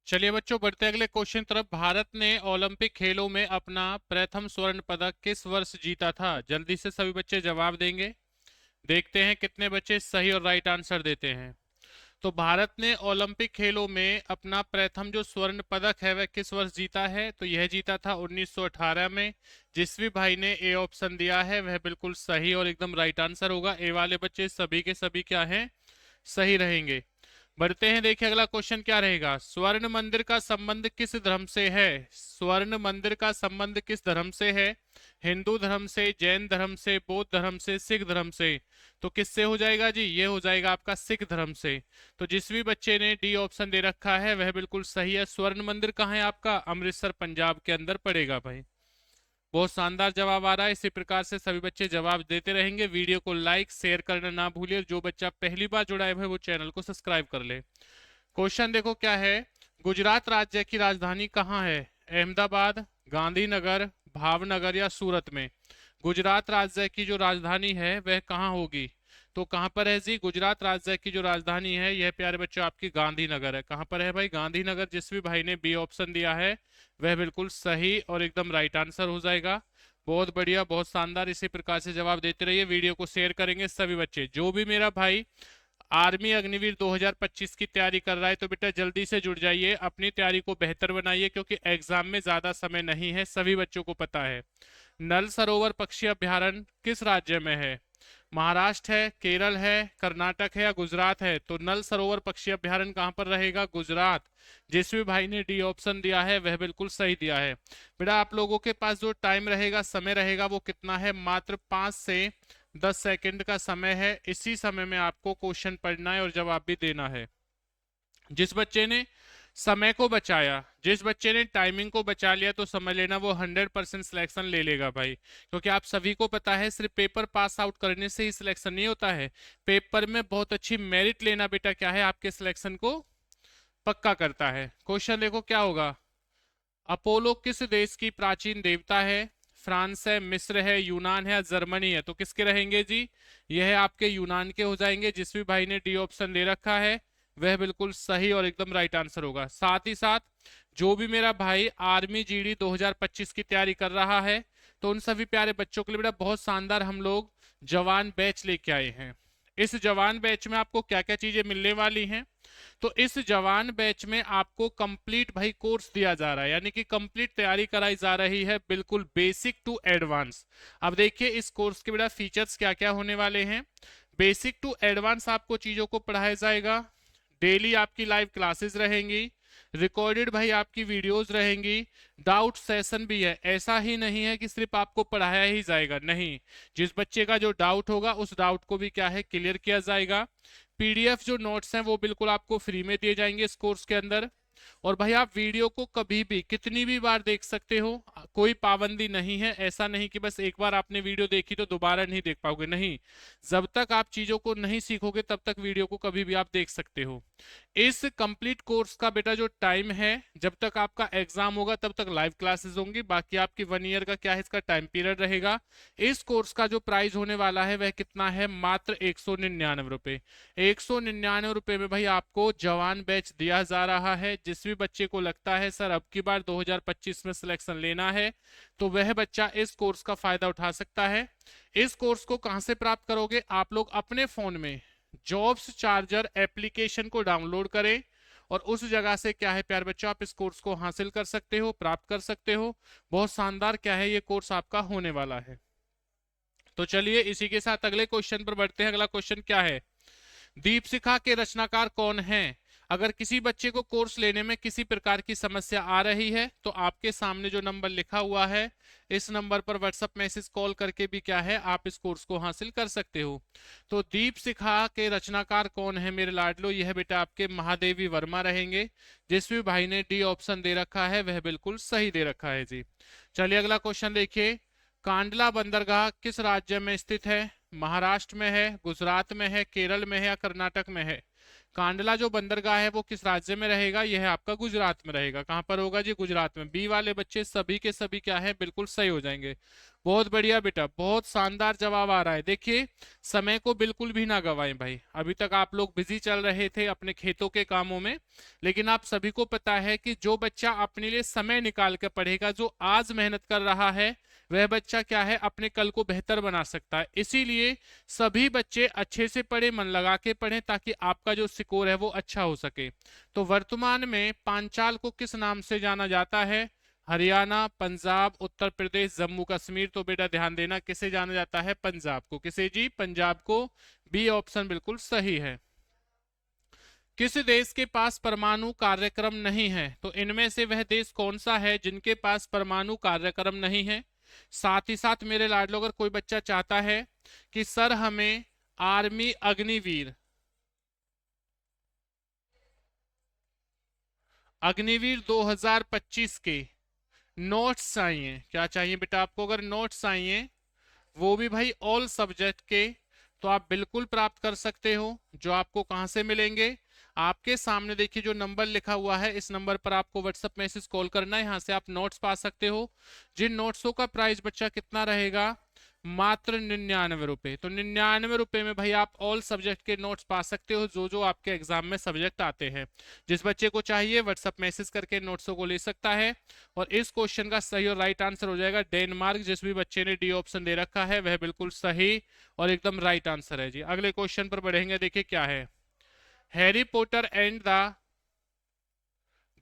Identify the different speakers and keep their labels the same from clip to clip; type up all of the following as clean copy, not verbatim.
Speaker 1: चलिए बच्चों, बढ़ते हैं अगले क्वेश्चन तरफ। भारत ने ओलंपिक खेलों में अपना प्रथम स्वर्ण पदक किस वर्ष जीता था? जल्दी से सभी बच्चे जवाब देंगे। देखते हैं कितने बच्चे सही और राइट आंसर देते हैं। तो भारत ने ओलंपिक खेलों में अपना प्रथम जो स्वर्ण पदक है वह किस वर्ष जीता है? तो यह जीता था 1918 में। जिस भी भाई ने ए ऑप्शन दिया है वह बिल्कुल सही और एकदम राइट आंसर होगा। ए वाले बच्चे सभी के सभी क्या हैं? सही रहेंगे। बढ़ते हैं, देखिए अगला क्वेश्चन क्या रहेगा। स्वर्ण मंदिर का संबंध किस धर्म से है? स्वर्ण मंदिर का संबंध किस धर्म से है? हिंदू धर्म से, जैन धर्म से, बौद्ध धर्म से, सिख धर्म से? तो किससे हो जाएगा जी? ये हो जाएगा आपका सिख धर्म से। तो जिस भी बच्चे ने डी ऑप्शन दे रखा है वह बिल्कुल सही है। स्वर्ण मंदिर कहाँ है आपका? अमृतसर पंजाब के अंदर पड़ेगा भाई। बहुत शानदार जवाब आ रहा है। इसी प्रकार से सभी बच्चे जवाब देते रहेंगे। वीडियो को लाइक शेयर करना ना भूलिए। जो बच्चा पहली बार जुड़ा है वो चैनल को सब्सक्राइब कर ले। क्वेश्चन देखो क्या है। गुजरात राज्य की राजधानी कहाँ है? अहमदाबाद, गांधीनगर, भावनगर या सूरत में? गुजरात राज्य की जो राजधानी है वह कहाँ होगी? तो कहाँ पर है जी? गुजरात राज्य की जो राजधानी है यह प्यारे बच्चों आपकी गांधीनगर है। कहाँ पर है भाई? गांधीनगर। जिस भी भाई ने बी ऑप्शन दिया है वह बिल्कुल सही और एकदम राइट आंसर हो जाएगा। बहुत बढ़िया, बहुत शानदार। इसी प्रकार से जवाब देते रहिए। वीडियो को शेयर करेंगे सभी बच्चे। जो भी मेरा भाई आर्मी अग्निवीर 2025 की तैयारी कर रहा है तो बेटा जल्दी से जुड़ जाइए, अपनी तैयारी को बेहतर बनाइए, क्योंकि एग्जाम में ज्यादा समय नहीं है, सभी बच्चों को पता है। नल सरोवर पक्षी अभ्यारण्य किस राज्य में है? महाराष्ट्र है, केरल है, कर्नाटक है या गुजरात है? तो नल सरोवर पक्षी अभ्यारण्य कहाँ पर रहेगा? गुजरात। जिस भी भाई ने डी ऑप्शन दिया है वह बिल्कुल सही दिया है। बेटा आप लोगों के पास जो टाइम रहेगा, समय रहेगा, वो कितना है? मात्र 5 से 10 सेकंड का समय है। इसी समय में आपको क्वेश्चन पढ़ना है और जवाब भी देना है। जिस बच्चे ने समय को बचाया, जिस बच्चे ने टाइमिंग को बचा लिया, तो समझ लेना वो 100% सिलेक्शन ले लेगा भाई। क्योंकि आप सभी को पता है सिर्फ पेपर पास आउट करने से ही सिलेक्शन नहीं होता है। पेपर में बहुत अच्छी मेरिट लेना बेटा क्या है? आपके सिलेक्शन को पक्का करता है। क्वेश्चन देखो क्या होगा। अपोलो किस देश की प्राचीन देवता है? फ्रांस है, मिस्र है, यूनान है या जर्मनी है? तो किसके रहेंगे जी? यह आपके यूनान के हो जाएंगे। जिस भी भाई ने डी ऑप्शन दे रखा है वह बिल्कुल सही और एकदम राइट आंसर होगा। साथ ही साथ जो भी मेरा भाई आर्मी जीडी 2025 की तैयारी कर रहा है तो उन सभी प्यारे बच्चों के लिए बेटा बहुत शानदार हम लोग जवान बैच लेके आए हैं। इस जवान बैच में आपको क्या क्या चीजें मिलने वाली हैं? तो इस जवान बैच में आपको कंप्लीट भाई कोर्स दिया जा रहा है, यानी कि कंप्लीट तैयारी कराई जा रही है, बिल्कुल बेसिक टू एडवांस। अब देखिए इस कोर्स के बेटा फीचर्स क्या क्या होने वाले हैं। बेसिक टू एडवांस आपको चीजों को पढ़ाया जाएगा। डेली आपकी लाइव क्लासेस रहेंगी। रिकॉर्डेड भाई आपकी वीडियोस रहेंगी। डाउट सेशन भी है। ऐसा ही नहीं है कि सिर्फ आपको पढ़ाया ही जाएगा, नहीं। जिस बच्चे का जो डाउट होगा उस डाउट को भी क्या है? क्लियर किया जाएगा। पीडीएफ जो नोट्स हैं वो बिल्कुल आपको फ्री में दिए जाएंगे इस कोर्स के अंदर। और भाई आप वीडियो को कभी भी कितनी भी बार देख सकते हो, कोई पाबंदी नहीं है। ऐसा नहीं कि बस एक बार आपने वीडियो देखी तो दोबारा नहीं देख पाओगे, नहीं। जब तक आप चीजों को नहीं सीखोगे तब तक वीडियो को कभी भी आप देख सकते हो। इस कंप्लीट कोर्स का बेटा जो टाइम है, जब तक आपका एग्जाम होगा तब तक लाइव क्लासेस होंगी। बाकी आपकी 1 ईयर का क्या है इसका टाइम पीरियड रहेगा। इस कोर्स का जो प्राइस होने वाला है वह कितना है? मात्र 199 रुपए। 199 रुपए में भाई आपको जवान बैच दिया जा रहा है। जिस भी बच्चे को लगता है सर अब की बार 2025 में सिलेक्शन लेना है तो वह बच्चा इस कोर्स का फायदा उठा सकता है। इस कोर्स को कहां से प्राप्त करोगे? आप लोग अपने फोन में जॉब्स चार्जर एप्लीकेशन को डाउनलोड करें और उस जगह से क्या है प्यार बच्चों आप इस कोर्स को हासिल कर सकते हो, प्राप्त कर सकते हो। बहुत शानदार क्या है ये कोर्स आपका होने वाला है। तो चलिए इसी के साथ अगले क्वेश्चन पर बढ़ते हैं। अगला क्वेश्चन क्या है। दीपशिखा के रचनाकार कौन हैं? अगर किसी बच्चे को कोर्स लेने में किसी प्रकार की समस्या आ रही है तो आपके सामने जो नंबर लिखा हुआ है इस नंबर पर व्हाट्सएप मैसेज कॉल करके भी क्या है आप इस कोर्स को हासिल कर सकते हो। तो दीपशिखा के रचनाकार कौन है मेरे लाडलो? यह बेटा आपके महादेवी वर्मा रहेंगे। जिस भी भाई ने डी ऑप्शन दे रखा है वह बिल्कुल सही दे रखा है जी। चलिए अगला क्वेश्चन देखिए। कांडला बंदरगाह किस राज्य में स्थित है? महाराष्ट्र में है, गुजरात में है, केरल में है या कर्नाटक में है? कांडला जो बंदरगाह है वो किस राज्य में रहेगा? यह आपका गुजरात में रहेगा। कहां पर होगा जी? गुजरात में। बी वाले बच्चे सभी के सभी क्या है? बिल्कुल सही हो जाएंगे। बहुत बढ़िया बेटा, बहुत शानदार जवाब आ रहा है। देखिए, समय को बिल्कुल भी ना गवाएं भाई। अभी तक आप लोग बिजी चल रहे थे अपने खेतों के कामों में, लेकिन आप सभी को पता है कि जो बच्चा अपने लिए समय निकाल कर पढ़ेगा, जो आज मेहनत कर रहा है, वह बच्चा क्या है, अपने कल को बेहतर बना सकता है। इसीलिए सभी बच्चे अच्छे से पढ़े, मन लगा के पढ़ें, ताकि आपका जो स्कोर है वो अच्छा हो सके। तो वर्तमान में पांचाल को किस नाम से जाना जाता है? हरियाणा, पंजाब, उत्तर प्रदेश, जम्मू कश्मीर। तो बेटा ध्यान देना, किसे जाना जाता है? पंजाब को। किसे जी? पंजाब को। बी ऑप्शन बिल्कुल सही है। किस देश के पास परमाणु कार्यक्रम नहीं है? तो इनमें से वह देश कौन सा है जिनके पास परमाणु कार्यक्रम नहीं है? साथ ही साथ मेरे लाडलो, अगर कोई बच्चा चाहता है कि सर हमें आर्मी अग्निवीर, अग्निवीर 2025 के नोट्स चाहिए, क्या चाहिए बेटा आपको? अगर नोट्स चाहिए, वो भी भाई ऑल सब्जेक्ट के, तो आप बिल्कुल प्राप्त कर सकते हो। जो आपको कहां से मिलेंगे? आपके सामने देखिए जो नंबर लिखा हुआ है, इस नंबर पर आपको व्हाट्सएप मैसेज कॉल करना है, यहां से आप नोट्स पा सकते हो। जिन नोट्सों का प्राइस बच्चा कितना रहेगा? मात्र 99 रुपए। तो 99 रुपए में भाई आप ऑल सब्जेक्ट के नोट्स पा सकते हो, जो जो आपके एग्जाम में सब्जेक्ट आते हैं। जिस बच्चे को चाहिए व्हाट्सएप मैसेज करके नोट्सों को ले सकता है। और इस क्वेश्चन का सही और राइट आंसर हो जाएगा डेनमार्क। जिस भी बच्चे ने डी ऑप्शन दे रखा है वह बिल्कुल सही और एकदम राइट आंसर है जी। अगले क्वेश्चन पर बढ़ेंगे, देखिए क्या है। Harry Potter and the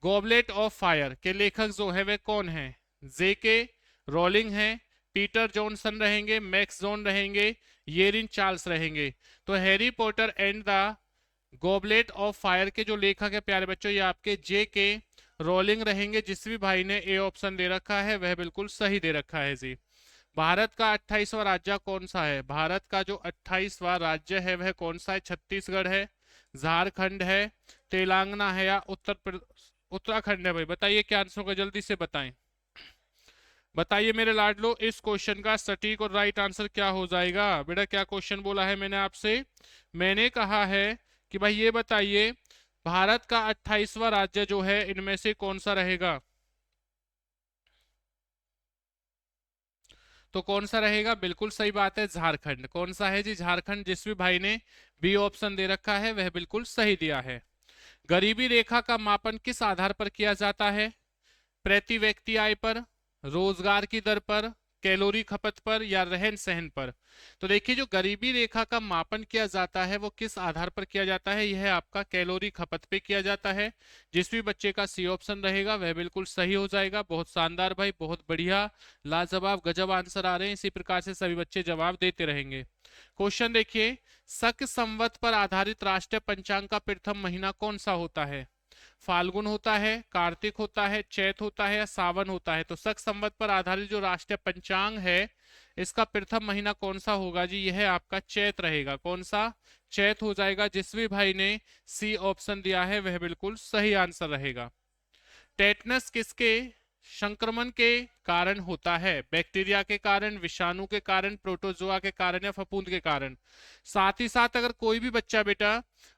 Speaker 1: goblet of fire के लेखक जो है वह कौन है? जेके रोलिंग है, पीटर जॉनसन रहेंगे, मैक्स जॉन रहेंगे, येरिन चार्ल्स रहेंगे। तो Harry Potter and the goblet of fire के जो लेखक है प्यारे बच्चों, ये आपके जेके रोलिंग रहेंगे। जिस भी भाई ने ए ऑप्शन दे रखा है वह बिल्कुल सही दे रखा है जी। भारत का 28वां राज्य कौन सा है? भारत का जो 28वां राज्य है वह कौन सा है? छत्तीसगढ़ है, झारखंड है, तेलंगाना है या उत्तराखंड है? भाई बताइए क्या आंसर होगा, जल्दी से बताएं। बताइए मेरे लाडलो, इस क्वेश्चन का सटीक और राइट आंसर क्या हो जाएगा? बेटा क्या क्वेश्चन बोला है मैंने आपसे? मैंने कहा है कि भाई ये बताइए, भारत का 28वां राज्य जो है इनमें से कौन सा रहेगा? तो कौन सा रहेगा? बिल्कुल सही बात है, झारखंड। कौन सा है जी? झारखंड। जिस भी भाई ने बी ऑप्शन दे रखा है वह बिल्कुल सही दिया है। गरीबी रेखा का मापन किस आधार पर किया जाता है? प्रति व्यक्ति आय पर, रोजगार की दर पर, कैलोरी खपत पर या रहन सहन पर? तो देखिए जो गरीबी रेखा का मापन किया जाता है वो किस आधार पर किया जाता है? यह आपका कैलोरी खपत पे किया जाता है। जिस भी बच्चे का सी ऑप्शन रहेगा वह बिल्कुल सही हो जाएगा। बहुत शानदार भाई, बहुत बढ़िया, लाजवाब, गजब आंसर आ रहे हैं। इसी प्रकार से सभी बच्चे जवाब देते रहेंगे। क्वेश्चन देखिए, शक संवत पर आधारित राष्ट्रीय पंचांग का प्रथम महीना कौन सा होता है? फाल्गुन होता है, कार्तिक होता है, चैत होता है या सावन होता है? तो शक संवत पर आधारित जो राष्ट्रीय पंचांग है इसका प्रथम महीना कौन सा होगा जी? यह आपका चैत रहेगा। कौन सा? चैत हो जाएगा। जिस भी भाई ने सी ऑप्शन दिया है वह बिल्कुल सही आंसर रहेगा। टेटनस किसके संक्रमण के कारण होता है? बैक्टीरिया के कारण, विषाणु के कारण, प्रोटोजोआ के कारण या फफूंद के कारण? साथ ही साथ अगर कोई भी बच्चा बेटा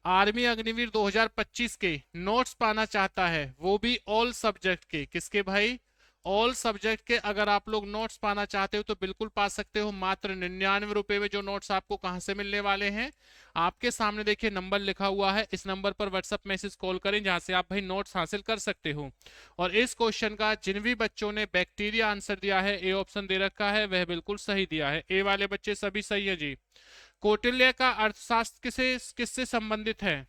Speaker 1: आर्मी अग्निवीर 2025 के नोट्स पाना चाहता है, वो भी ऑल सब्जेक्ट के, किसके भाई? ऑल सब्जेक्ट के। अगर आप लोग नोट्स पाना चाहते हो तो बिल्कुल पा सकते हो, मात्र 99 रुपए में। जो नोट्स आपको कहां से मिलने वाले हैं? आपके सामने देखिए नंबर लिखा हुआ है, इस नंबर पर व्हाट्सएप मैसेज कॉल करें, जहां से आप भाई नोट्स हासिल कर सकते हो। और इस क्वेश्चन का जिन भी बच्चों ने बैक्टीरिया आंसर दिया है, ए ऑप्शन दे रखा है, वह बिल्कुल सही दिया है। ए वाले बच्चे सभी सही है जी। कौटिल्य का अर्थशास्त्र किसे किससे संबंधित है?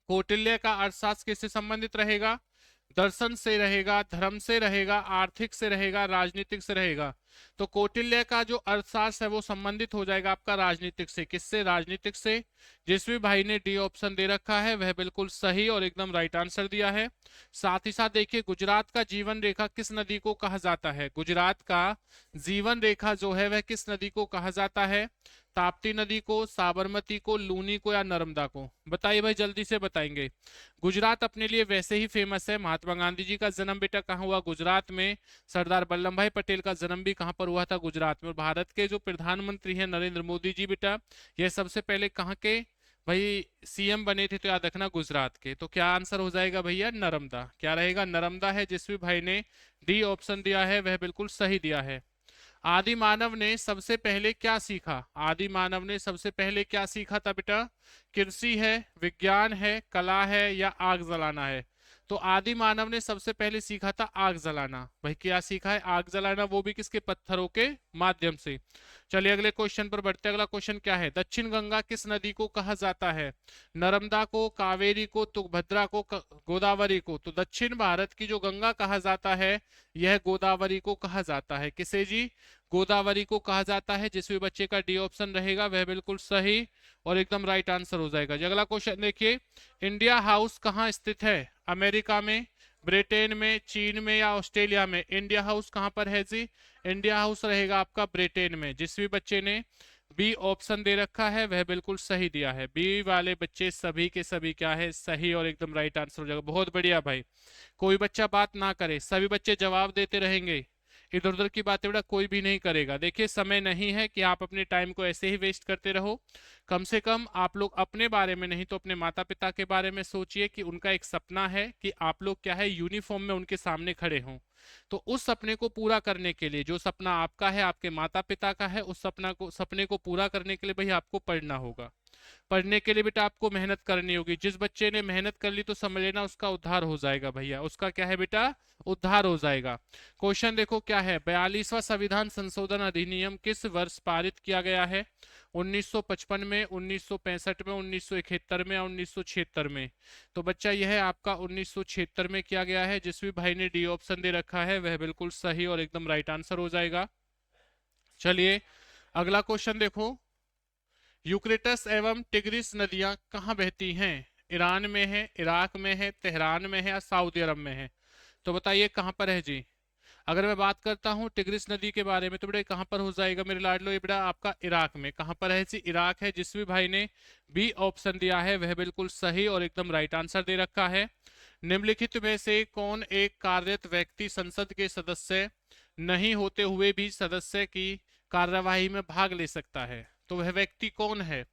Speaker 1: कौटिल्य का अर्थशास्त्र किससे संबंधित रहेगा? दर्शन से रहेगा, धर्म से रहेगा, आर्थिक से रहेगा, राजनीतिक से रहेगा? तो कौटिल्य का जो अर्थशास्त्र है वो संबंधित हो जाएगा आपका राजनीतिक से। किससे? राजनीतिक से। जिस भी भाई ने डी ऑप्शन दे रखा है वह बिल्कुल सही और एकदम राइट आंसर दिया है। साथ ही साथ देखिए, गुजरात का जीवन रेखा किस नदी को कहा जाता है? गुजरात का जीवन रेखा जो है वह किस नदी को कहा जाता है? ताप्ती नदी को, साबरमती को, लूनी को या नर्मदा को? बताइए भाई, जल्दी से बताएंगे। गुजरात अपने लिए वैसे ही फेमस है। महात्मा गांधी जी का जन्म बेटा कहाँ हुआ? गुजरात में। सरदार वल्लभ भाई पटेल का जन्म भी कहाँ पर हुआ था? गुजरात में। और भारत के जो प्रधानमंत्री हैं नरेंद्र मोदी जी बेटा, ये सबसे पहले कहाँ के भाई सीएम बने थे? तो याद रखना गुजरात के। तो क्या आंसर हो जाएगा भैया? नर्मदा। क्या रहेगा? नर्मदा है। जिस भी भाई ने डी ऑप्शन दिया है वह बिल्कुल सही दिया है। आदि मानव ने सबसे पहले क्या सीखा? आदि मानव ने सबसे पहले क्या सीखा था बेटा? कृषि है, विज्ञान है, कला है या आग जलाना है? तो आदि मानव ने सबसे पहले सीखा था आग जलाना। भाई क्या सीखा है? आग जलाना, वो भी किसके? पत्थरों के माध्यम से। चलिए अगले क्वेश्चन पर बढ़ते। अगला क्वेश्चन क्या है? दक्षिण गंगा किस नदी को कहा जाता है? नर्मदा को, कावेरी को, तुंगभद्रा को, गोदावरी को? तो दक्षिण भारत की जो गंगा कहा जाता है, यह गोदावरी को कहा जाता है। किसे जी? गोदावरी को कहा जाता है। जिस भी बच्चे का डी ऑप्शन रहेगा वह बिल्कुल सही और एकदम राइट आंसर हो जाएगा। अगला क्वेश्चन देखिए, इंडिया हाउस कहाँ स्थित है? अमेरिका में, ब्रिटेन में, चीन में या ऑस्ट्रेलिया में? इंडिया हाउस कहाँ पर है जी? इंडिया हाउस रहेगा आपका ब्रिटेन में। जिस भी बच्चे ने बी ऑप्शन दे रखा है वह बिल्कुल सही दिया है। बी वाले बच्चे सभी के सभी क्या है? सही और एकदम राइट आंसर हो जाएगा। बहुत बढ़िया भाई, कोई बच्चा बात ना करे, सभी बच्चे जवाब देते रहेंगे। इधर उधर की बातें बेटा कोई भी नहीं करेगा। देखिए समय नहीं है कि आप अपने टाइम को ऐसे ही वेस्ट करते रहो। कम से कम आप लोग अपने बारे में नहीं तो अपने माता पिता के बारे में सोचिए कि उनका एक सपना है कि आप लोग क्या है, यूनिफॉर्म में उनके सामने खड़े हों। तो उस सपने को पूरा करने के लिए, जो सपना आपका है, आपके माता पिता का है, उस सपने को पूरा करने के लिए भाई आपको पढ़ना होगा। पढ़ने के लिए बेटा आपको मेहनत करनी होगी। जिस बच्चे ने मेहनत कर ली तो समझ लेना उसका उद्धार हो जाएगा भैया। उसका क्या है बेटा? उद्धार हो जाएगा। क्वेश्चन देखो क्या है? 42वां संविधान संशोधन अधिनियम किस वर्ष पारित किया गया है? 1955 में, 1965 में, 1971 में या 1976 में? तो बच्चा यह है आपका 1976 में किया गया है। जिस भी भाई ने डी ऑप्शन दे रखा है वह बिल्कुल सही और एकदम राइट आंसर हो जाएगा। चलिए अगला क्वेश्चन देखो, यूक्रेटस एवं टिग्रिस नदियां कहाँ बहती हैं? ईरान में है, इराक में है, तेहरान में है या सऊदी अरब में है? तो बताइए कहाँ पर है जी? अगर मैं बात करता हूँ टिग्रिस नदी के बारे में तो बेटा कहाँ पर हो जाएगा मेरे लाडलो? ये बेटा आपका इराक में। कहाँ पर है जी? इराक है। जिस भी भाई ने बी ऑप्शन दिया है वह बिल्कुल सही और एकदम राइट आंसर दे रखा है। निम्नलिखित में से कौन एक कार्यरत व्यक्ति संसद के सदस्य नहीं होते हुए भी सदस्य की कार्यवाही में भाग ले सकता है? तो वह व्यक्ति कौन है?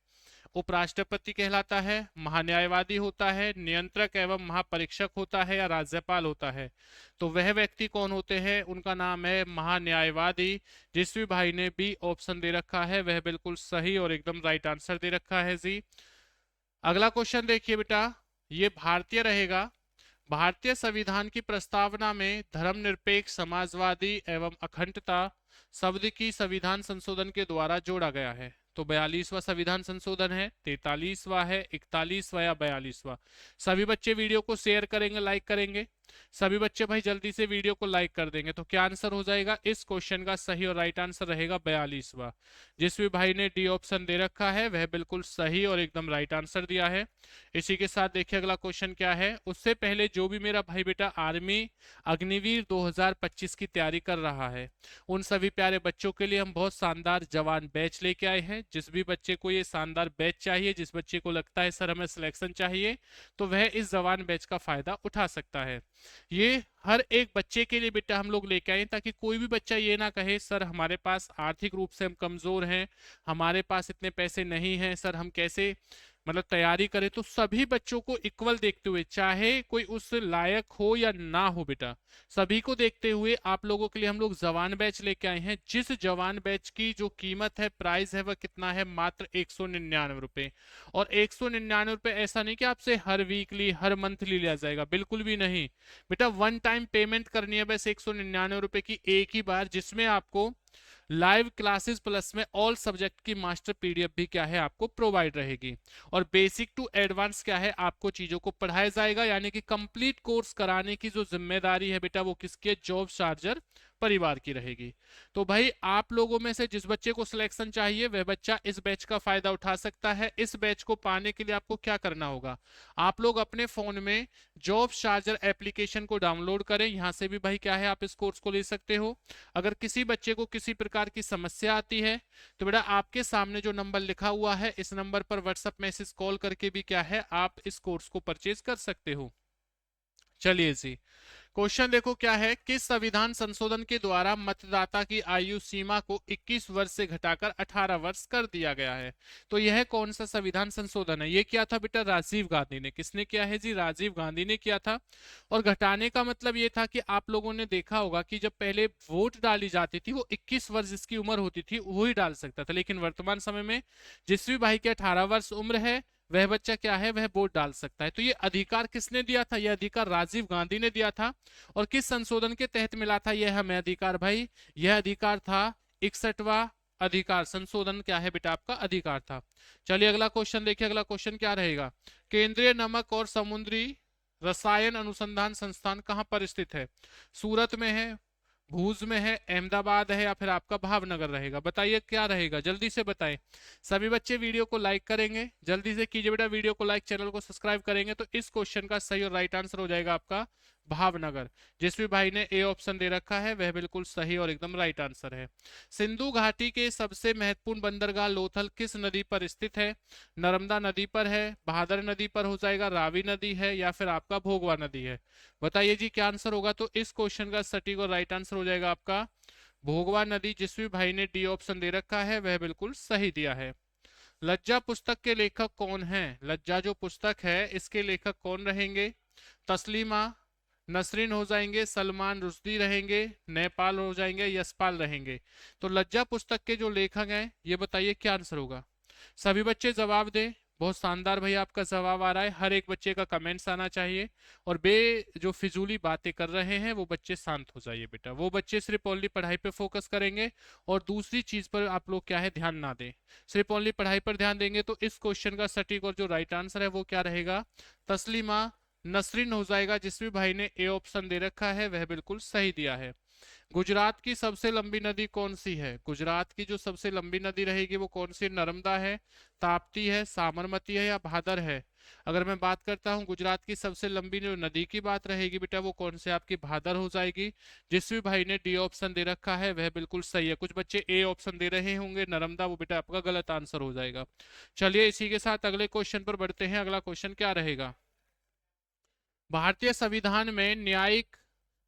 Speaker 1: उपराष्ट्रपति कहलाता है, महान्यायवादी होता है, नियंत्रक एवं महापरीक्षक होता है या राज्यपाल होता है? तो वह व्यक्ति कौन होते हैं? उनका नाम है महान्यायवादी। जिस भी भाई ने बी ऑप्शन दे रखा है वह बिल्कुल सही और एकदम राइट आंसर दे रखा है जी। अगला क्वेश्चन देखिए बेटा, ये भारतीय रहेगा। भारतीय संविधान की प्रस्तावना में धर्मनिरपेक्ष, समाजवादी एवं अखंडता शब्द की संविधान संशोधन के द्वारा जोड़ा गया है। तो 42वां संविधान संशोधन है, 43वां है, 41वां या 42वां? सभी बच्चे वीडियो को शेयर करेंगे, लाइक करेंगे। सभी बच्चे भाई जल्दी से वीडियो को लाइक कर देंगे। तो क्या आंसर हो जाएगा इस क्वेश्चन का? सही और राइट आंसर रहेगा 42वां। जिस भी भाई ने डी ऑप्शन दे रखा है वह बिल्कुल सही और एकदम राइट आंसर दिया है। इसी के साथ देखिए अगला क्वेश्चन क्या है। उससे पहले जो भी मेरा भाई बेटा आर्मी अग्निवीर 2025 की तैयारी कर रहा है, उन सभी प्यारे बच्चों के लिए हम बहुत शानदार जवान बैच लेके आए हैं। जिस भी बच्चे को ये शानदार बैच चाहिए, जिस बच्चे को लगता है सर हमें सिलेक्शन चाहिए, तो वह इस जवान बैच का फायदा उठा सकता है। ये हर एक बच्चे के लिए बेटा हम लोग लेके आए ताकि कोई भी बच्चा ये ना कहे सर हमारे पास आर्थिक रूप से हम कमजोर हैं, हमारे पास इतने पैसे नहीं हैं, सर हम कैसे मतलब तैयारी करें। तो सभी बच्चों को इक्वल देखते हुए, चाहे कोई उस लायक हो या ना हो बेटा, सभी को देखते हुए आप लोगों के लिए हम लोग जवान बैच लेके आए हैं। जिस जवान बैच की जो कीमत है, प्राइस है, वह कितना है? मात्र 199 रुपए। और 199 रुपए ऐसा नहीं कि आपसे हर वीकली हर मंथली लिया जाएगा, बिल्कुल भी नहीं बेटा। वन टाइम पेमेंट करनी है बस 199 रुपए की एक ही बार, जिसमें आपको लाइव क्लासेस प्लस में ऑल सब्जेक्ट की मास्टर पीडीएफ भी क्या है आपको प्रोवाइड रहेगी। और बेसिक टू एडवांस क्या है आपको चीजों को पढ़ाया जाएगा। यानी कि कंप्लीट कोर्स कराने की जो जिम्मेदारी है बेटा वो किसकी है? जॉब चार्जर परिवार की रहेगी। तो भाई आप लोगों में से जिस बच्चे को सिलेक्शन चाहिए वह बच्चा इस बैच का फायदा उठा सकता है। इस बैच को पाने के लिए आपको क्या करना होगा? आप लोग अपने फोन में जॉब चार्जर एप्लीकेशन को डाउनलोड करें। यहां से भी भाई क्या है आप इस कोर्स को ले सकते हो। अगर किसी बच्चे को किसी प्रकार की समस्या आती है तो बेटा आपके सामने जो नंबर लिखा हुआ है इस नंबर पर व्हाट्सएप मैसेज कॉल करके भी क्या है आप इस कोर्स को परचेज कर सकते हो। चलिए जी, क्वेश्चन देखो क्या है, किस संविधान संशोधन के द्वारा मतदाता की आयु सीमा को 21 वर्ष से घटाकर 18 वर्ष कर दिया गया है? तो यह कौन सा संविधान संशोधन है? ये किया था बेटा राजीव गांधी ने। किसने किया है जी? राजीव गांधी ने किया था। और घटाने का मतलब ये था कि आप लोगों ने देखा होगा कि जब पहले वोट डाली जाती थी वो 21 वर्ष जिसकी उम्र होती थी वो ही डाल सकता था, लेकिन वर्तमान समय में जिस भी भाई के 18 वर्ष उम्र है वह बच्चा क्या है, वह वोट डाल सकता है। तो ये अधिकार किसने दिया था? यह अधिकार राजीव गांधी ने दिया था। और किस संशोधन के तहत मिला था यह हमें अधिकार भाई? यह अधिकार था 61वां अधिकार संशोधन। क्या है बेटा? आपका अधिकार था। चलिए अगला क्वेश्चन देखिए। अगला क्वेश्चन क्या रहेगा? केंद्रीय नमक और समुद्री रसायन अनुसंधान संस्थान कहां पर स्थित है? सूरत में है, भूज में है, अहमदाबाद है, या फिर आपका भावनगर रहेगा? बताइए क्या रहेगा, जल्दी से बताएं। सभी बच्चे वीडियो को लाइक करेंगे, जल्दी से कीजिए बेटा वीडियो को लाइक, चैनल को सब्सक्राइब करेंगे तो इस क्वेश्चन का सही और राइट आंसर हो जाएगा आपका भावनगर। जिस भी भाई ने ए ऑप्शन दे रखा है वह बिल्कुल सही और एकदम राइट आंसर है। सिंधु घाटी के सबसे महत्वपूर्ण बंदरगाह लोथल किस नदी पर स्थित है? नर्मदा नदी पर है, भादर नदी पर हो जाएगा, रावी नदी है, या फिर आपका भोगवा नदी है? बताइए जी क्या आंसर होगा। तो इस क्वेश्चन का सटीक और राइट आंसर हो जाएगा आपका भोगवा नदी। जिस भी भाई ने डी ऑप्शन दे रखा है वह बिल्कुल सही दिया है। लज्जा पुस्तक के लेखक कौन है? लज्जा जो पुस्तक है इसके लेखक कौन रहेंगे? तस्लीमा नसरीन हो जाएंगे, सलमान रुश्दी रहेंगे, नेपाल हो जाएंगे, यशपाल रहेंगे? तो लज्जा पुस्तक के जो लेखक हैं ये बताइए क्या आंसर होगा। सभी बच्चे जवाब दें। बहुत शानदार भैया आपका जवाब आ रहा है। हर एक बच्चे का कमेंट्स आना चाहिए। और जो फिजूली बातें कर रहे हैं वो बच्चे शांत हो जाइए बेटा। वो बच्चे सिर्फ ओनली पढ़ाई पे फोकस करेंगे और दूसरी चीज पर आप लोग क्या है ध्यान ना दें। सिर्फ ओनली पढ़ाई पर ध्यान देंगे तो इस क्वेश्चन का सटीक और जो राइट आंसर है वो क्या रहेगा? तस्लीमा नसरीन हो जाएगा। जिस भी भाई ने ए ऑप्शन दे रखा है वह बिल्कुल सही दिया है। गुजरात की सबसे लंबी नदी कौन सी है? गुजरात की जो सबसे लंबी नदी रहेगी वो कौन सी? नर्मदा है, ताप्ती है, साबरमती है, या भादर है? अगर मैं बात करता हूं गुजरात की सबसे लंबी जो नदी की बात रहेगी बेटा वो कौन से? आपकी भादर हो जाएगी। जिस भी भाई ने डी ऑप्शन दे रखा है वह बिल्कुल सही है। कुछ बच्चे ए ऑप्शन दे रहे होंगे नर्मदा, वो बेटा आपका गलत आंसर हो जाएगा। चलिए इसी के साथ अगले क्वेश्चन पर बढ़ते हैं। अगला क्वेश्चन क्या रहेगा? भारतीय संविधान में न्यायिक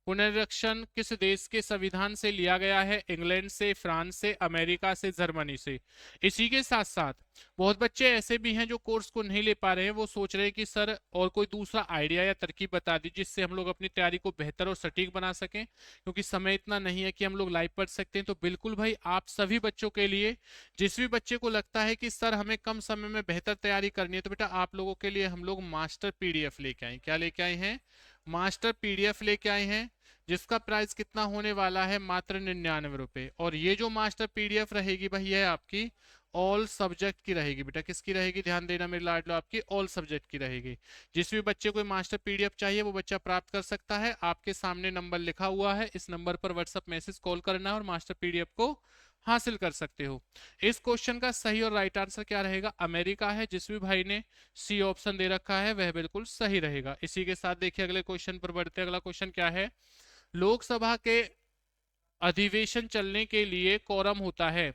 Speaker 1: पुनरीक्षण किस देश के संविधान से लिया गया है? इंग्लैंड से, फ्रांस से, अमेरिका से, जर्मनी से? इसी के साथ साथ बहुत बच्चे ऐसे भी हैं जो कोर्स को नहीं ले पा रहे हैं। वो सोच रहे हैं कि सर और कोई दूसरा आइडिया या तरकीब बता दीजिए जिससे हम लोग अपनी तैयारी को बेहतर और सटीक बना सकें, क्योंकि समय इतना नहीं है कि हम लोग लाइव पढ़ सकते हैं। तो बिल्कुल भाई आप सभी बच्चों के लिए, जिस भी बच्चे को लगता है कि सर हमें कम समय में बेहतर तैयारी करनी है, तो बेटा आप लोगों के लिए हम लोग मास्टर पीडीएफ लेके आए। क्या लेके आए हैं? मास्टर पीडीएफ लेके आए हैं, जिसका प्राइस कितना होने वाला है? मात्र 99 रुपए। और ये जो मास्टर पीडीएफ रहेगी भाई यह आपकी ऑल सब्जेक्ट की रहेगी बेटा। किसकी रहेगी? ध्यान देना मेरे लाडलो, आपकी ऑल सब्जेक्ट की रहेगी। जिस भी बच्चे को मास्टर पीडीएफ चाहिए वो बच्चा प्राप्त कर सकता है। आपके सामने नंबर लिखा हुआ है, इस नंबर पर व्हाट्सएप मैसेज कॉल करना है और मास्टर पीडीएफ को हासिल कर सकते हो। इस क्वेश्चन का सही और राइट आंसर क्या रहेगा? अमेरिका है। जिस भी भाई ने सी ऑप्शन दे रखा है वह बिल्कुल सही रहेगा। इसी के साथ देखिए अगले क्वेश्चन पर बढ़ते हैं। अगला क्वेश्चन क्या है? लोकसभा के अधिवेशन चलने के लिए कोरम होता है।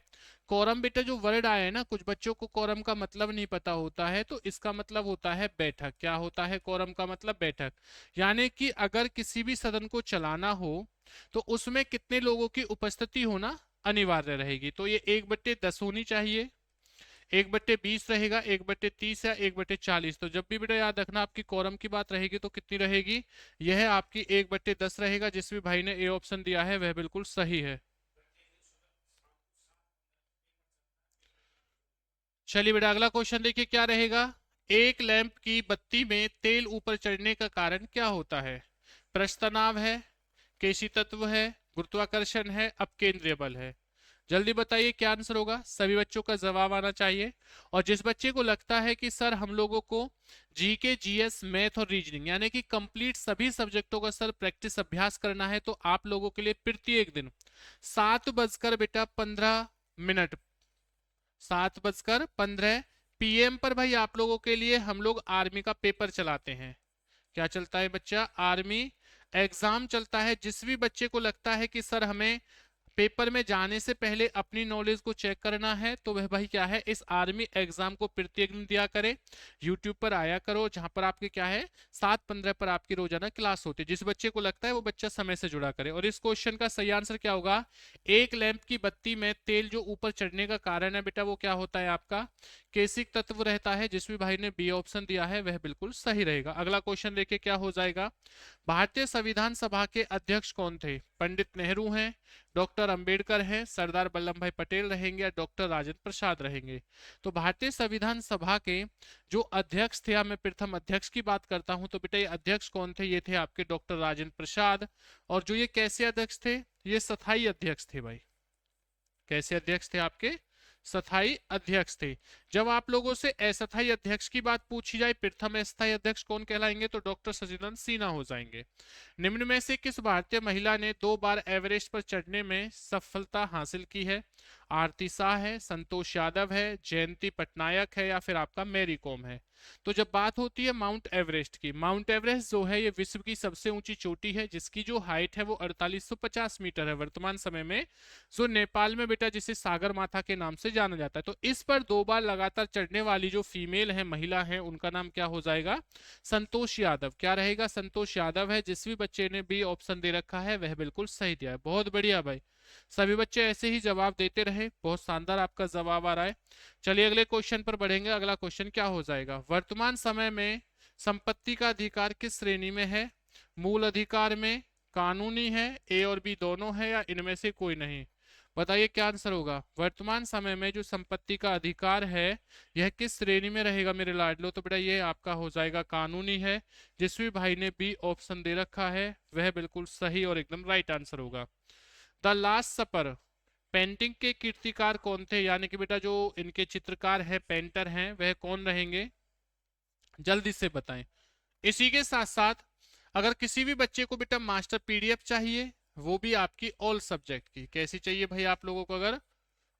Speaker 1: कोरम बेटा जो वर्ड आया है ना, कुछ बच्चों को कोरम का मतलब नहीं पता होता है, तो इसका मतलब होता है बैठक। क्या होता है? कोरम का मतलब बैठक। यानी कि अगर किसी भी सदन को चलाना हो तो उसमें कितने लोगों की उपस्थिति होना अनिवार्य रहेगी? तो ये 1/10 होनी चाहिए, 1/20 रहेगा, 1/30 या 1/40। तो जब भी बेटा याद रखना आपकी कोरम की बात रहेगी तो कितनी रहेगी? यह आपकी 1/10 रहेगा। जिस भी भाई ने ए ऑप्शन दिया है वह बिल्कुल सही है। चलिए बेटा अगला क्वेश्चन देखिए क्या रहेगा? एक लैंप की बत्ती में तेल ऊपर चढ़ने का कारण क्या होता है? पृष्ठ तनाव है, केशी तत्व है, गुरुत्वाकर्षण है, अपकेंद्रीय बल है? जल्दी बताइए क्या आंसर होगा। सभी बच्चों का जवाब आना चाहिए। और जिस बच्चे को लगता है कि सर हम लोगों को जीके, जीएस, मैथ और रीजनिंग यानी कि कंप्लीट सभी सब्जेक्टों का सर प्रैक्टिस अभ्यास करना है, तो आप लोगों के लिए प्रत्येक दिन 7:15 7:15 पीएम पर भाई आप लोगों के लिए हम लोग आर्मी का पेपर चलाते हैं। क्या चलता है बच्चा? आर्मी एग्जाम चलता है। जिस भी बच्चे को लगता है कि सर हमें पेपर में जाने से पहले अपनी नॉलेज को चेक करना है तो वह भाई क्या है, इस आर्मी एग्जाम को प्रत्येक दिन दिया करे, यूट्यूब पर आया करो, जहां पर आपके क्या है 7:15 पर आपकी रोजाना क्लास होती है। जिस बच्चे को लगता है वो बच्चा समय से जुड़ा करे। और इस क्वेश्चन का सही आंसर क्या होगा, एक लैंप की बत्ती में तेल जो ऊपर चढ़ने का कारण है बेटा वो क्या होता है आपका, केसिक तत्व रहता है। जिसमें भाई ने बी ऑप्शन दिया है वह बिल्कुल सही रहेगा। अगला क्वेश्चन देखिए क्या हो जाएगा। भारतीय संविधान सभा के अध्यक्ष कौन थे? पंडित नेहरू हैं, डॉक्टर अंबेडकर हैं, सरदार वल्लभ भाई पटेल रहेंगे या डॉक्टर राजेंद्र प्रसाद रहेंगे? तो भारतीय संविधान सभा के जो अध्यक्ष थे, मैं प्रथम अध्यक्ष की बात करता हूं तो बेटा ये अध्यक्ष कौन थे, ये थे आपके डॉक्टर राजेंद्र प्रसाद। और जो ये कैसे अध्यक्ष थे, ये स्थायी अध्यक्ष थे भाई। कैसे अध्यक्ष थे आपके? स्थायी अध्यक्ष थे। जब आप लोगों से अस्थायी अध्यक्ष की बात पूछी जाए, प्रथम अस्थायी अध्यक्ष कौन कहलाएंगे, तो डॉक्टर सचिदानंद सिन्हा हो जाएंगे। निम्न में से किस भारतीय महिला ने 2 बार एवरेस्ट पर चढ़ने में सफलता हासिल की है? आरती शाह है, संतोष यादव है, जयंती पटनायक है या फिर आपका मैरी कॉम है? तो जब बात होती है माउंट एवरेस्ट की, माउंट एवरेस्ट जो है ये विश्व की सबसे ऊंची चोटी है, जिसकी जो हाइट है वो 4850 मीटर है वर्तमान समय में, जो नेपाल में बेटा जिसे सागर माथा के नाम से जाना जाता है। तो इस पर 2 बार लगातार चढ़ने वाली जो फीमेल है, महिला है, उनका नाम क्या हो जाएगा, संतोष यादव। क्या रहेगा, संतोष यादव है। जिस भी बच्चे ने बी ऑप्शन दे रखा है वह बिल्कुल सही दिया है। बहुत बढ़िया भाई, सभी बच्चे ऐसे ही जवाब देते रहे। बहुत शानदार आपका जवाब आ रहा है। चलिए अगले क्वेश्चन पर बढ़ेंगे। अगला क्वेश्चन क्या हो जाएगा, वर्तमान समय में संपत्ति का अधिकार किस श्रेणी में है? मूल अधिकार में, कानूनी है, ए और बी दोनों है या इनमें से कोई नहीं? बताइए क्या आंसर होगा। वर्तमान समय में जो संपत्ति का अधिकार है यह किस श्रेणी में रहेगा मेरे लाडलो? तो बेटा ये आपका हो जाएगा कानूनी है। जिस भी भाई ने बी ऑप्शन दे रखा है वह बिल्कुल सही और एकदम राइट आंसर होगा। द लास्ट सपर पेंटिंग के कीर्तिकार कौन थे? यानी कि बेटा जो इनके चित्रकार है, पेंटर हैं, वह कौन रहेंगे? जल्दी से बताएं। इसी के साथ साथ अगर किसी भी बच्चे को बेटा मास्टर पीडीएफ चाहिए, वो भी आपकी ऑल सब्जेक्ट की, कैसी चाहिए भाई आप लोगों को? अगर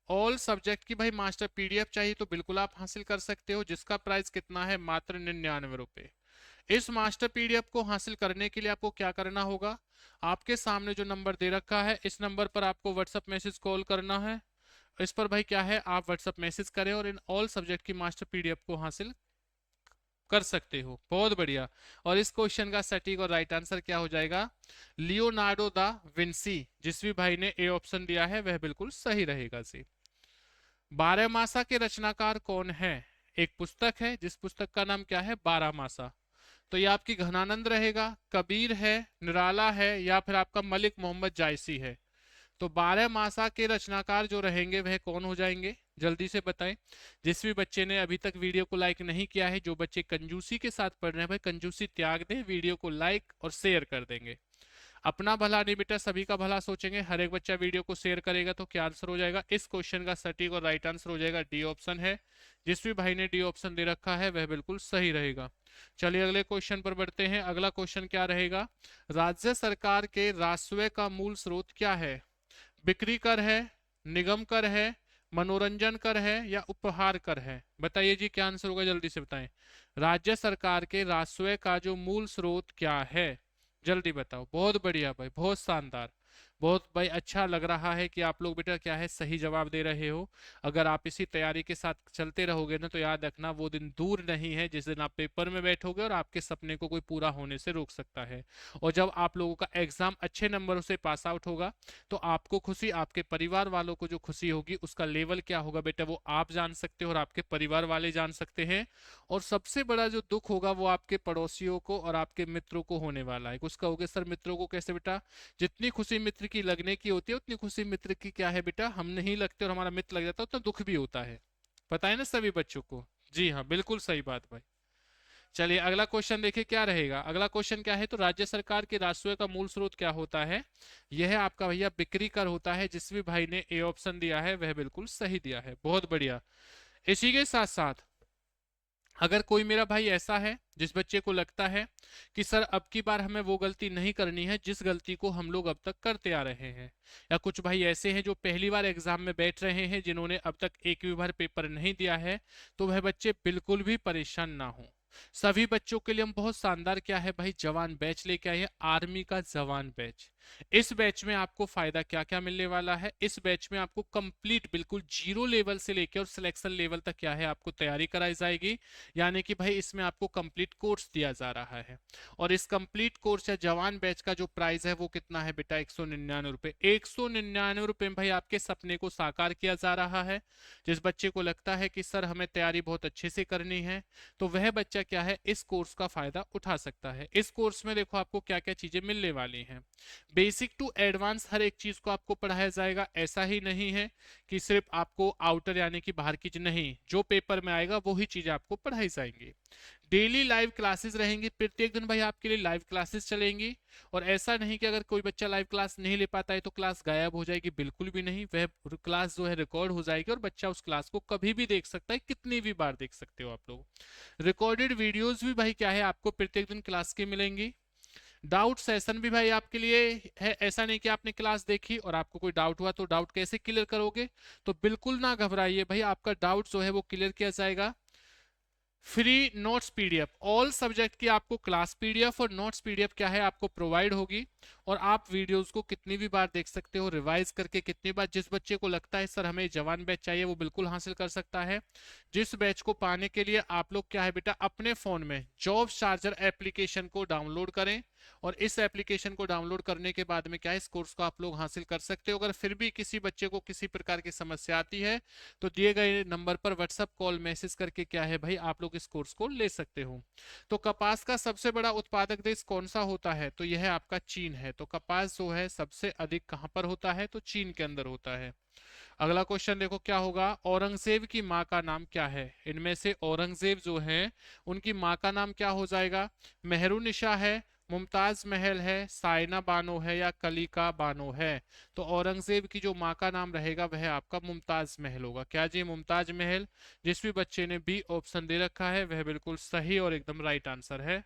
Speaker 1: ऑल सब्जेक्ट की भाई मास्टर पीडीएफ चाहिए तो बिल्कुल आप हासिल कर सकते हो, जिसका प्राइस कितना है, मात्र 99 रुपए। इस मास्टर पीडीएफ को हासिल करने के लिए आपको क्या करना होगा, आपके सामने जो नंबर दे रखा है इस नंबर पर आपको व्हाट्सएप मैसेज कॉल करना है। इस पर भाई क्या है, आप व्हाट्सएप मैसेज करें और इन ऑल सब्जेक्ट की मास्टर पीडीएफ को हासिल कर सकते हो। बहुत बढ़िया। और इस क्वेश्चन का सटीक और राइट आंसर क्या हो जाएगा, लियोनार्डो दा विंसी। जिस भी भाई ने ए ऑप्शन दिया है वह बिल्कुल सही रहेगा जी। 12मासा के रचनाकार कौन है? एक पुस्तक है जिस पुस्तक का नाम क्या है, 12मासा। तो ये आपकी घनानंद रहेगा, कबीर है, निराला है या फिर आपका मलिक मोहम्मद जायसी है? तो 12मासा के रचनाकार जो रहेंगे वह कौन हो जाएंगे, जल्दी से बताएं। जिस भी बच्चे ने अभी तक वीडियो को लाइक नहीं किया है, जो बच्चे कंजूसी के साथ पढ़ रहे हैं भाई कंजूसी त्याग दें, वीडियो को लाइक और शेयर कर देंगे। अपना भला नहीं बेटा सभी का भला सोचेंगे। हर एक बच्चा वीडियो को शेयर करेगा तो क्या आंसर हो जाएगा, इस क्वेश्चन का सटीक और राइट आंसर हो जाएगा डी ऑप्शन है। जिस भी भाई ने डी ऑप्शन दे रखा है वह बिल्कुल सही रहेगा। चलिए अगले क्वेश्चन पर बढ़ते हैं। अगला क्वेश्चन क्या रहेगा, राज्य सरकार के राजस्व का मूल स्रोत क्या है? बिक्री कर है, निगम कर है, मनोरंजन कर है या उपहार कर है? बताइए जी क्या आंसर होगा, जल्दी से बताएं। राज्य सरकार के राजस्व का जो मूल स्रोत क्या है, जल्दी बताओ। बहुत बढ़िया भाई, बहुत शानदार, बहुत भाई अच्छा लग रहा है कि आप लोग बेटा क्या है सही जवाब दे रहे हो। अगर आप इसी तैयारी के साथ चलते रहोगे ना तो याद रखना वो दिन दूर नहीं है जिस दिन आप पेपर में बैठोगे और आपके सपने को कोई पूरा होने से रोक सकता है। और जब आप लोगों का एग्जाम अच्छे नंबरों से पास आउट होगा तो आपको खुशी, आपके परिवार वालों को जो खुशी होगी उसका लेवल क्या होगा बेटा वो आप जान सकते हो और आपके परिवार वाले जान सकते हैं। और सबसे बड़ा जो दुख होगा वो आपके पड़ोसियों को और आपके मित्रों को होने वाला है। कुछ कहोगे सर मित्रों को कैसे? बेटा जितनी खुशी मित्र की लगने की होती है उतनी खुशी मित्र की क्या है बेटा, हम नहीं लगते और हमारा मित्र लग जाता है उतना दुख भी होता है। पता है ना सभी बच्चों को? जी हाँ बिल्कुल सही बात भाई। चलिए अगला क्वेश्चन देखिए क्या रहेगा। अगला क्वेश्चन क्या है, तो राज्य सरकार के राजस्व का मूल स्रोत क्या होता है? यह आपका भैया बिक्री कर होता है। जिस भी भाई ने ए ऑप्शन दिया है वह बिल्कुल सही दिया है। बहुत बढ़िया। इसी के साथ साथ अगर कोई मेरा भाई ऐसा है जिस बच्चे को लगता है कि सर अब की बार हमें वो गलती नहीं करनी है जिस गलती को हम लोग अब तक करते आ रहे हैं, या कुछ भाई ऐसे हैं जो पहली बार एग्जाम में बैठ रहे हैं जिन्होंने अब तक एक भी बार पेपर नहीं दिया है, तो वह बच्चे बिल्कुल भी परेशान ना हो। सभी बच्चों के लिए हम बहुत शानदार क्या है भाई जवान बैच लेके आए हैं, आर्मी का जवान बैच। इस बैच में आपको फायदा क्या क्या मिलने वाला है, इस बैच में आपको कंप्लीट बिल्कुल जीरो लेवल से लेकर और सिलेक्शन लेवल तक क्या है आपको तैयारी कराई जाएगी। यानी कि भाई इसमें आपको कंप्लीट कोर्स दिया जा रहा है। और इस कंप्लीट कोर्स या जवान बैच का जो प्राइस है वो कितना है बेटा, 199 रुपए। 199 रुपए में भाई आपके सपने को साकार किया जा रहा है। जिस बच्चे को लगता है कि सर हमें तैयारी बहुत अच्छे से करनी है, तो वह बच्चा क्या है इस कोर्स का फायदा उठा सकता है। इस कोर्स में देखो आपको क्या क्या चीजें मिलने वाली हैं। बेसिक टू एडवांस हर एक चीज को आपको पढ़ाया जाएगा। ऐसा ही नहीं है कि सिर्फ आपको आउटर यानी कि बाहर की चीज, नहीं, जो पेपर में आएगा वही चीजें आपको पढ़ाई जाएंगी। डेली लाइव क्लासेस रहेंगी, प्रत्येक दिन भाई आपके लिए लाइव क्लासेस चलेंगी। और ऐसा नहीं कि अगर कोई बच्चा लाइव क्लास नहीं ले पाता है तो क्लास गायब हो जाएगी, बिल्कुल भी नहीं। वह क्लास जो है रिकॉर्ड हो जाएगी और बच्चा उस क्लास को कभी भी देख सकता है, कितनी भी बार देख सकते हो आप लोग। रिकॉर्डेड वीडियोस भी भाई क्या है आपको प्रत्येक दिन क्लास की मिलेंगी। डाउट सेशन भी भाई आपके लिए है। ऐसा नहीं कि आपने क्लास देखी और आपको कोई डाउट हुआ तो डाउट कैसे क्लियर करोगे, तो बिल्कुल ना घबराइए भाई, आपका डाउट जो है वो क्लियर किया जाएगा। Free notes PDF, all subject की आपको क्लास पीडीएफ और नोट्स पीडीएफ क्या है आपको प्रोवाइड होगी। और आप वीडियोस को कितनी भी बार देख सकते हो, रिवाइज करके कितनी बार। जिस बच्चे को लगता है सर हमें जवान बैच चाहिए, वो बिल्कुल हासिल कर सकता है। जिस बैच को पाने के लिए आप लोग क्या है बेटा, अपने फोन में जॉब चार्जर एप्लीकेशन को डाउनलोड करें। और इस एप्लीकेशन को डाउनलोड करने के बाद में क्या है इस कोर्स को आप लोग हासिल कर सकते हो। अगर फिर भी किसी बच्चे को किसी प्रकार की समस्या आती है तो दिए गए नंबर पर व्हाट्सएप कॉल मैसेज करके क्या है भाई आप लोग इस कोर्स को ले सकते हो। तो कपास का सबसे बड़ा उत्पादक देश कौन सा होता है, तो यह आपका चीन है। तो कपास जो है सबसे अधिक कहां पर होता है, तो चीन के अंदर होता है। अगला क्वेश्चन देखो क्या होगा, औरंगजेब की माँ का नाम क्या है। इनमें से औरंगजेब जो है उनकी माँ का नाम क्या हो जाएगा, मेहरुनिशा है, मुमताज महल है, साइना बानो है, या कलिका बानो है। तो औरंगजेब की जो माँ का नाम रहेगा वह आपका मुमताज महल होगा। क्या जी, मुमताज महल। जिस भी बच्चे ने बी ऑप्शन दे रखा है वह बिल्कुल सही और एकदम राइट आंसर है।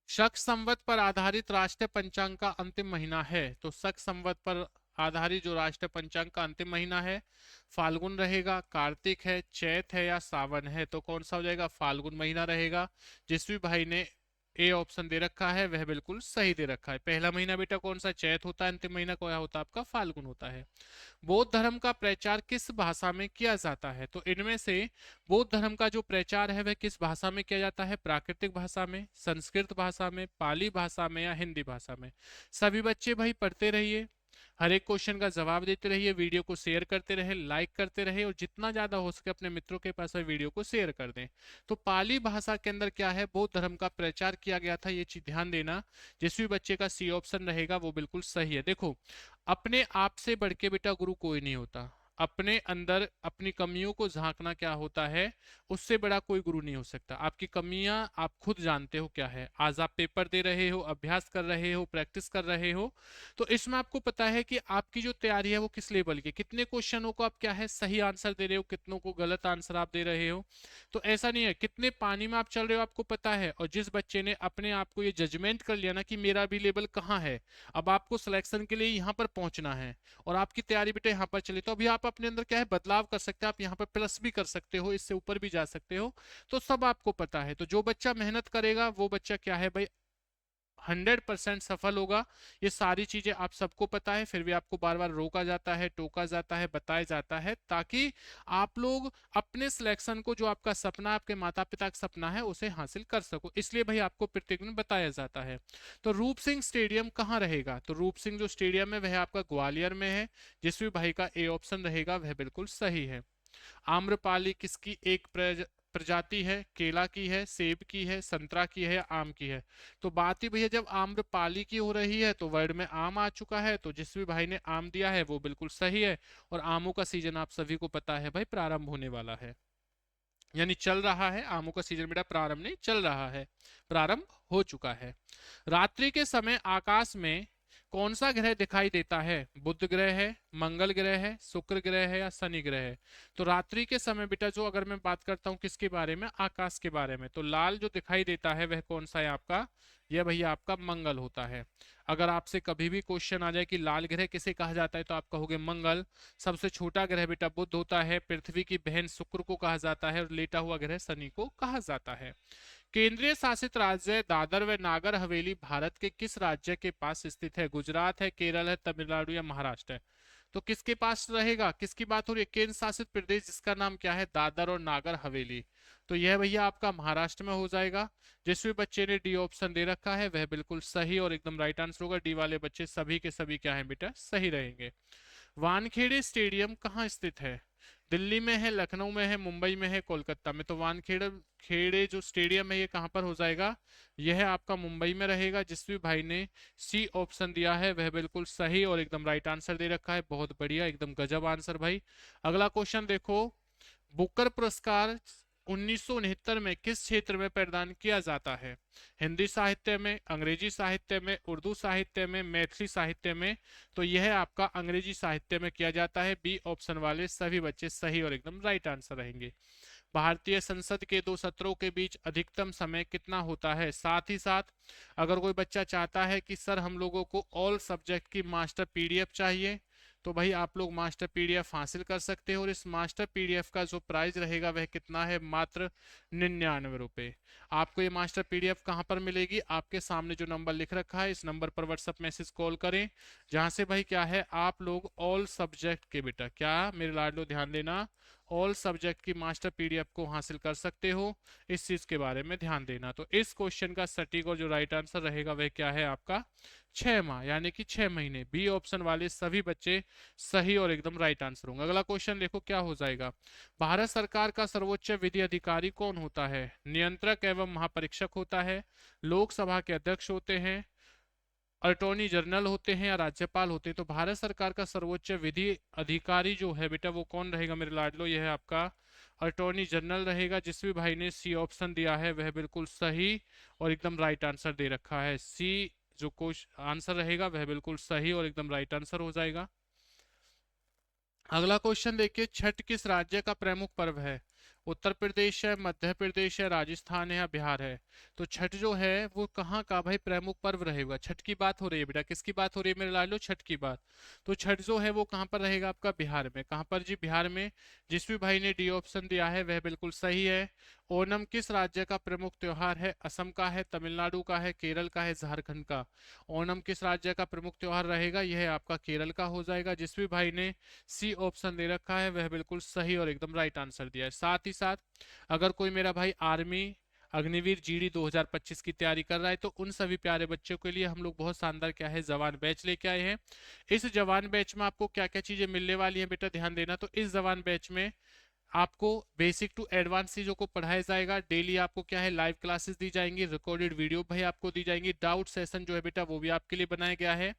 Speaker 1: शक संवत पर आधारित राष्ट्रीय पंचांग का अंतिम महीना है। तो शक संवत पर आधारित जो राष्ट्रीय पंचांग का अंतिम महीना है, फाल्गुन रहेगा, कार्तिक है, चैत है, या सावन है। तो कौन सा हो जाएगा, फाल्गुन महीना रहेगा। जिस भी भाई ने ए ऑप्शन दे रखा है वह बिल्कुल सही दे रखा है। पहला महीना बेटा कौन सा, चैत होता है, अंतिम महीना क्या होता है आपका, फाल्गुन होता है। बौद्ध धर्म का प्रचार किस भाषा में किया जाता है। तो इनमें से बौद्ध धर्म का जो प्रचार है वह किस भाषा में किया जाता है, प्राकृतिक भाषा में, संस्कृत भाषा में, पाली भाषा में, या हिंदी भाषा में। सभी बच्चे भाई पढ़ते रहिए, हर एक क्वेश्चन का जवाब देते रहिए, वीडियो को शेयर करते रहे, लाइक करते रहे, और जितना ज्यादा हो सके अपने मित्रों के पास वीडियो को शेयर कर दें। तो पाली भाषा के अंदर क्या है, बौद्ध धर्म का प्रचार किया गया था, ये चीज ध्यान देना। जिस भी बच्चे का सी ऑप्शन रहेगा वो बिल्कुल सही है। देखो, अपने आप से बढ़ के बेटा गुरु कोई नहीं होता। अपने अंदर अपनी कमियों को झांकना क्या होता है, उससे बड़ा कोई गुरु नहीं हो सकता। आपकी कमियां आप खुद जानते हो क्या है। आज आप पेपर दे रहे हो, अभ्यास कर रहे हो, प्रैक्टिस कर रहे हो, तो इसमें आपको पता है कि आपकी जो तैयारी है वो किस लेवल की, कितने क्वेश्चनों को आप क्या है सही आंसर दे रहे हो, कितनों को गलत आंसर आप दे रहे हो। तो ऐसा नहीं है, कितने पानी में आप चल रहे हो आपको पता है। और जिस बच्चे ने अपने आप को ये जजमेंट कर लिया ना कि मेरा भी लेवल कहाँ है, अब आपको सिलेक्शन के लिए यहाँ पर पहुंचना है और आपकी तैयारी बेटा यहाँ पर चली, तो अभी आप अपने अंदर क्या है बदलाव कर सकते हैं, आप यहाँ पर प्लस भी कर सकते हो, इससे ऊपर भी जा सकते हो। तो सब आपको पता है। तो जो बच्चा मेहनत करेगा वो बच्चा क्या है भाई 100% सफल होगा। ये सारी चीजें आप सबको पता है, फिर भी आपको बार बार रोका जाता है, टोका जाता है, बताया जाता है, ताकि आप लोग अपने सिलेक्शन को, जो आपका सपना, आपके माता पिता का सपना है, उसे हासिल कर सको। इसलिए भाई आपको प्रत्येक दिन बताया जाता है। तो रूप सिंह स्टेडियम कहाँ रहेगा, तो रूप सिंह जो स्टेडियम है वह आपका ग्वालियर में है। जिस भी भाई का ए ऑप्शन रहेगा वह बिल्कुल सही है। आम्रपाली किसकी एक प्रजाति है, केला की है, सेब की है, संतरा की है, या आम की है। तो बात ही भैया जब आम्रपाली की हो रही है तो वर्ड में आम आ चुका है, तो जिस भी भाई ने आम दिया है वो बिल्कुल सही है। और आमों का सीजन आप सभी को पता है भाई प्रारंभ होने वाला है, यानी चल रहा है। आमों का सीजन बेटा प्रारंभ नहीं, चल रहा है, प्रारंभ हो चुका है। रात्रि के समय आकाश में कौन सा ग्रह दिखाई देता है, बुध ग्रह है, मंगल ग्रह है, शुक्र ग्रह है, या शनि ग्रह है। तो रात्रि के समय बेटा जो अगर मैं बात करता हूं किसके बारे में, आकाश के बारे में, तो लाल जो दिखाई देता है वह कौन सा है आपका, यह भैया आपका मंगल होता है। अगर आपसे कभी भी क्वेश्चन आ जाए कि लाल ग्रह किसे कहा जाता है, तो आप कहोगे मंगल। सबसे छोटा ग्रह बेटा बुध होता है, पृथ्वी की बहन शुक्र को कहा जाता है, और लेटा हुआ ग्रह शनि को कहा जाता है। केंद्रीय शासित राज्य दादर व नागर हवेली भारत के किस राज्य के पास स्थित है? गुजरात है, केरल है, तमिलनाडु या महाराष्ट्र है? तो किसके पास रहेगा? किसकी बात हो रही है? केंद्र शासित प्रदेश जिसका नाम क्या है? दादर और नागर हवेली। तो यह भैया आपका महाराष्ट्र में हो जाएगा। जिस भी बच्चे ने डी ऑप्शन दे रखा है वह बिल्कुल सही और एकदम राइट आंसर होगा। डी वाले बच्चे सभी के सभी क्या है बेटा? सही रहेंगे। वानखेड़े स्टेडियम कहाँ स्थित है? दिल्ली में है, लखनऊ में है, मुंबई में है, कोलकाता में? तो वानखेड़े खेड़े जो स्टेडियम है ये कहाँ पर हो जाएगा? यह आपका मुंबई में रहेगा। जिस भी भाई ने सी ऑप्शन दिया है वह बिल्कुल सही और एकदम राइट आंसर दे रखा है। बहुत बढ़िया, एकदम गजब आंसर भाई। अगला क्वेश्चन देखो, बुकर पुरस्कार 1969 में किस क्षेत्र में प्रदान किया जाता है? हिंदी साहित्य में, अंग्रेजी साहित्य में, उर्दू साहित्य में, मैथिली साहित्य में? तो यह आपका अंग्रेजी साहित्य में किया जाता है। बी ऑप्शन वाले सभी बच्चे सही और एकदम राइट आंसर रहेंगे। भारतीय संसद के 2 सत्रों के बीच अधिकतम समय कितना होता है? साथ ही साथ अगर कोई बच्चा चाहता है कि सर हम लोगों को ऑल सब्जेक्ट की मास्टर पीडीएफ चाहिए, तो भाई आप लोग मास्टर पीडीएफ हासिल कर सकते हो। और इस मास्टर पीडीएफ का जो प्राइस रहेगा वह कितना है? मात्र 99 रुपए। आपको ये मास्टर पीडीएफ कहाँ पर मिलेगी? आपके सामने जो नंबर लिख रखा है इस नंबर पर व्हाट्सएप मैसेज कॉल करें, जहां से भाई क्या है आप लोग ऑल सब्जेक्ट के बेटा क्या मेरे लाडलो ध्यान देना, ऑल सब्जेक्ट की मास्टर पीडीएफ को हासिल कर सकते हो। इस चीज के बारे में ध्यान देना। तो इस क्वेश्चन का सटीक और जो राइट आंसर रहेगा वह क्या है आपका? 6 माह यानी कि 6 महीने। बी ऑप्शन वाले सभी बच्चे सही और एकदम राइट आंसर होंगे। अगला क्वेश्चन देखो क्या हो जाएगा। भारत सरकार का सर्वोच्च विधि अधिकारी कौन होता है? नियंत्रक एवं महापरीक्षक होता है, लोकसभा के अध्यक्ष होते हैं, अटॉर्नी जनरल होते हैं या राज्यपाल होते हैं? तो भारत सरकार का सर्वोच्च विधि अधिकारी जो है बेटा वो कौन रहेगा मेरे लाडलो? यह है आपका अटॉर्नी जनरल रहेगा। जिस भी भाई ने सी ऑप्शन दिया है वह बिल्कुल सही और एकदम राइट आंसर दे रखा है। सी जो क्वेश्चन आंसर रहेगा वह बिल्कुल सही और एकदम राइट आंसर हो जाएगा। अगला क्वेश्चन देखिए, छठ किस राज्य का प्रमुख पर्व है? उत्तर प्रदेश है, मध्य प्रदेश है, राजस्थान है या बिहार है? तो छठ जो है वो कहाँ का भाई प्रमुख पर्व रहेगा? छठ की बात हो रही है बेटा, किसकी बात हो रही है मेरे लालो? छठ की बात। तो छठ जो है वो कहाँ पर रहेगा आपका? बिहार में। कहाँ पर जी? बिहार में। जिस भी भाई ने डी ऑप्शन दिया है वह बिल्कुल सही है। ओणम किस राज्य का प्रमुख त्योहार है? असम का है, तमिलनाडु का है, केरल का है, झारखंड का? ओणम किस राज्य का प्रमुख त्योहार रहेगा? यह आपका केरल का हो जाएगा। जिस भी भाई ने सी ऑप्शन दे रखा है वह बिल्कुल सही और एकदम राइट आंसर दिया है। साथ ही साथ अगर कोई मेरा भाई आर्मी अग्निवीर जीडी 2025 की तैयारी कर रहा है तो उन सभी प्यारे बच्चों के लिए हम लोग बहुत शानदार क्या है जवान बैच लेके आए हैं। इस जवान बैच में आपको क्या क्या चीजें मिलने वाली है बेटा ध्यान देना। तो इस जवान बैच में आपको बेसिक टू एडवांस चीजों को पढ़ाया जाएगा। डेली आपको क्या है लाइव क्लासेस दी जाएंगी, रिकॉर्डेड वीडियो भाई आपको दी जाएंगी, डाउट सेशन जो है बेटा वो भी आपके लिए बनाया गया है,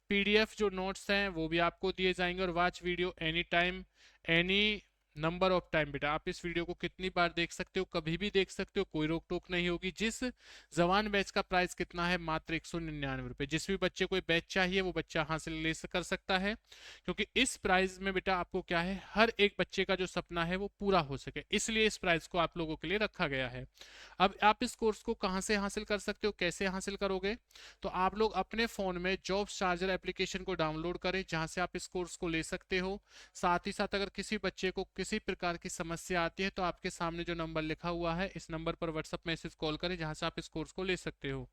Speaker 1: पीडीएफ जो नोट्स हैं वो भी आपको दिए जाएंगे, और watch video any time any number of time बेटा आप इस वीडियो को कितनी बार देख सकते हो, कभी भी देख सकते हो, कोई रोक टोक नहीं होगी। जिस जवान बैच का प्राइस कितना है? मात्र 199 रुपए। जिस भी बच्चे को बैच चाहिए वो बच्चा हासिल कर सकता है, क्योंकि इस प्राइस में बेटा आपको क्या है हर एक बच्चे का जो सपना है वो पूरा हो सके, इसलिए इस प्राइस को आप लोगों के लिए रखा गया है। अब आप इस कोर्स को कहां से हासिल कर सकते हो, कैसे हासिल करोगे? तो आप लोग अपने फोन में जॉब्स चार्जर एप्लीकेशन को डाउनलोड करें, जहां से आप इस कोर्स को ले सकते हो। साथ ही साथ अगर किसी बच्चे को किसी प्रकार की समस्या आती है तो आपके सामने जो नंबर लिखा हुआ है इस नंबर पर व्हाट्सएप मैसेज कॉल करें, जहां से आप इस कोर्स को ले सकते हो।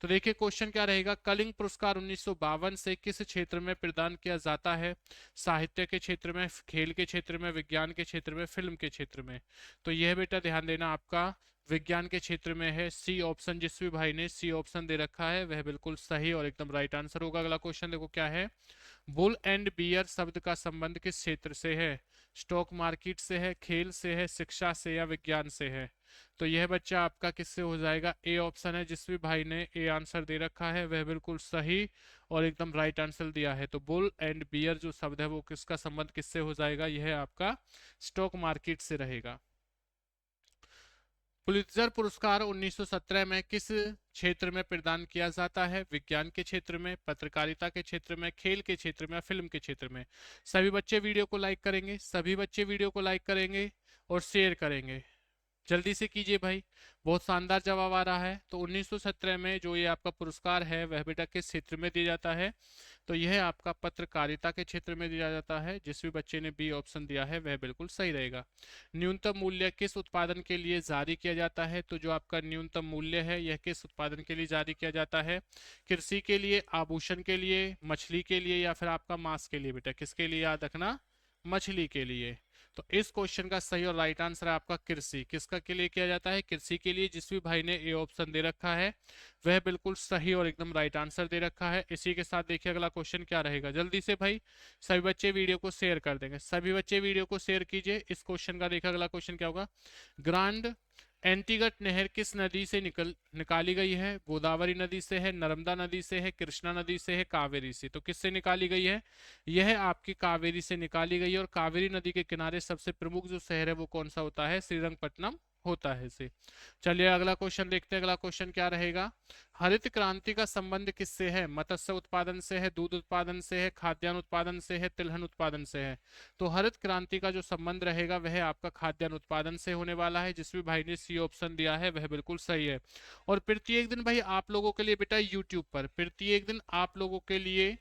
Speaker 1: तो देखिए क्वेश्चन क्या रहेगा, कलिंग पुरस्कार 1952 से किस क्षेत्र में प्रदान किया जाता है? साहित्य के क्षेत्र में, खेल के क्षेत्र में, विज्ञान के क्षेत्र में, फिल्म के क्षेत्र में? तो यह बेटा ध्यान देना आपका विज्ञान के क्षेत्र में है। सी ऑप्शन जिस भी भाई ने सी ऑप्शन दे रखा है वह बिल्कुल सही और एकदम राइट आंसर होगा। अगला क्वेश्चन देखो क्या है, बुल एंड बियर शब्द का संबंध किस क्षेत्र से है? स्टॉक मार्केट से है, खेल से है, शिक्षा से या विज्ञान से है? तो यह बच्चा आपका किससे हो जाएगा? ए ऑप्शन है। जिस भी भाई ने ए आंसर दे रखा है वह बिल्कुल सही और एकदम राइट आंसर दिया है। तो बुल एंड बियर जो शब्द है वो किसका संबंध किससे हो जाएगा? यह आपका स्टॉक मार्केट से रहेगा। पुलित्जर पुरस्कार 1917 में किस क्षेत्र में प्रदान किया जाता है? विज्ञान के क्षेत्र में, पत्रकारिता के क्षेत्र में, खेल के क्षेत्र में, फिल्म के क्षेत्र में? सभी बच्चे वीडियो को लाइक करेंगे, सभी बच्चे वीडियो को लाइक करेंगे और शेयर करेंगे। जल्दी से कीजिए भाई, बहुत शानदार जवाब आ रहा है। तो 1917 में जो ये आपका पुरस्कार है वह बेटा किस क्षेत्र में दिया जाता है? तो यह आपका पत्रकारिता के क्षेत्र में दिया जाता है। जिस भी बच्चे ने बी ऑप्शन दिया है वह बिल्कुल सही रहेगा। न्यूनतम मूल्य किस उत्पादन के लिए जारी किया जाता है? तो जो आपका न्यूनतम मूल्य है यह किस उत्पादन के लिए जारी किया जाता है? कृषि के लिए, आभूषण के लिए, मछली के लिए, या फिर आपका मांस के लिए? बेटा किसके लिए याद रखना? मछली के लिए। तो इस क्वेश्चन का सही और राइट आंसर है आपका कृषि। किसका के लिए किया जाता है? कृषि के लिए। जिस भी भाई ने ए ऑप्शन दे रखा है वह बिल्कुल सही और एकदम राइट आंसर दे रखा है। इसी के साथ देखिए अगला क्वेश्चन क्या रहेगा, जल्दी से भाई सभी बच्चे वीडियो को शेयर कर देंगे, सभी बच्चे वीडियो को शेयर कीजिए। इस क्वेश्चन का देखिए अगला क्वेश्चन क्या होगा। ग्रांड एंटीगट नहर किस नदी से निकाली गई है? गोदावरी नदी से है, नर्मदा नदी से है, कृष्णा नदी से है, कावेरी से? तो किससे निकाली गई है? यह आपकी कावेरी से निकाली गई है। और कावेरी नदी के किनारे सबसे प्रमुख जो शहर है वो कौन सा होता है? श्रीरंगपट्टनम होता है से। चलिए अगला क्वेश्चन देखते हैं। अगला क्वेश्चन क्या रहेगा। हरित क्रांति का संबंध किससे है? मत्स्य उत्पादन से है, दूध उत्पादन से है, खाद्यान्न उत्पादन से है, तिलहन उत्पादन से है? तो हरित क्रांति का जो संबंध रहेगा वह आपका खाद्यान्न उत्पादन से होने वाला है। जिस भी भाई ने सी ऑप्शन दिया है वह बिल्कुल सही है। और प्रत्येक दिन भाई आप लोगों के लिए बेटा यूट्यूब पर, प्रत्येक दिन आप लोगों के लिए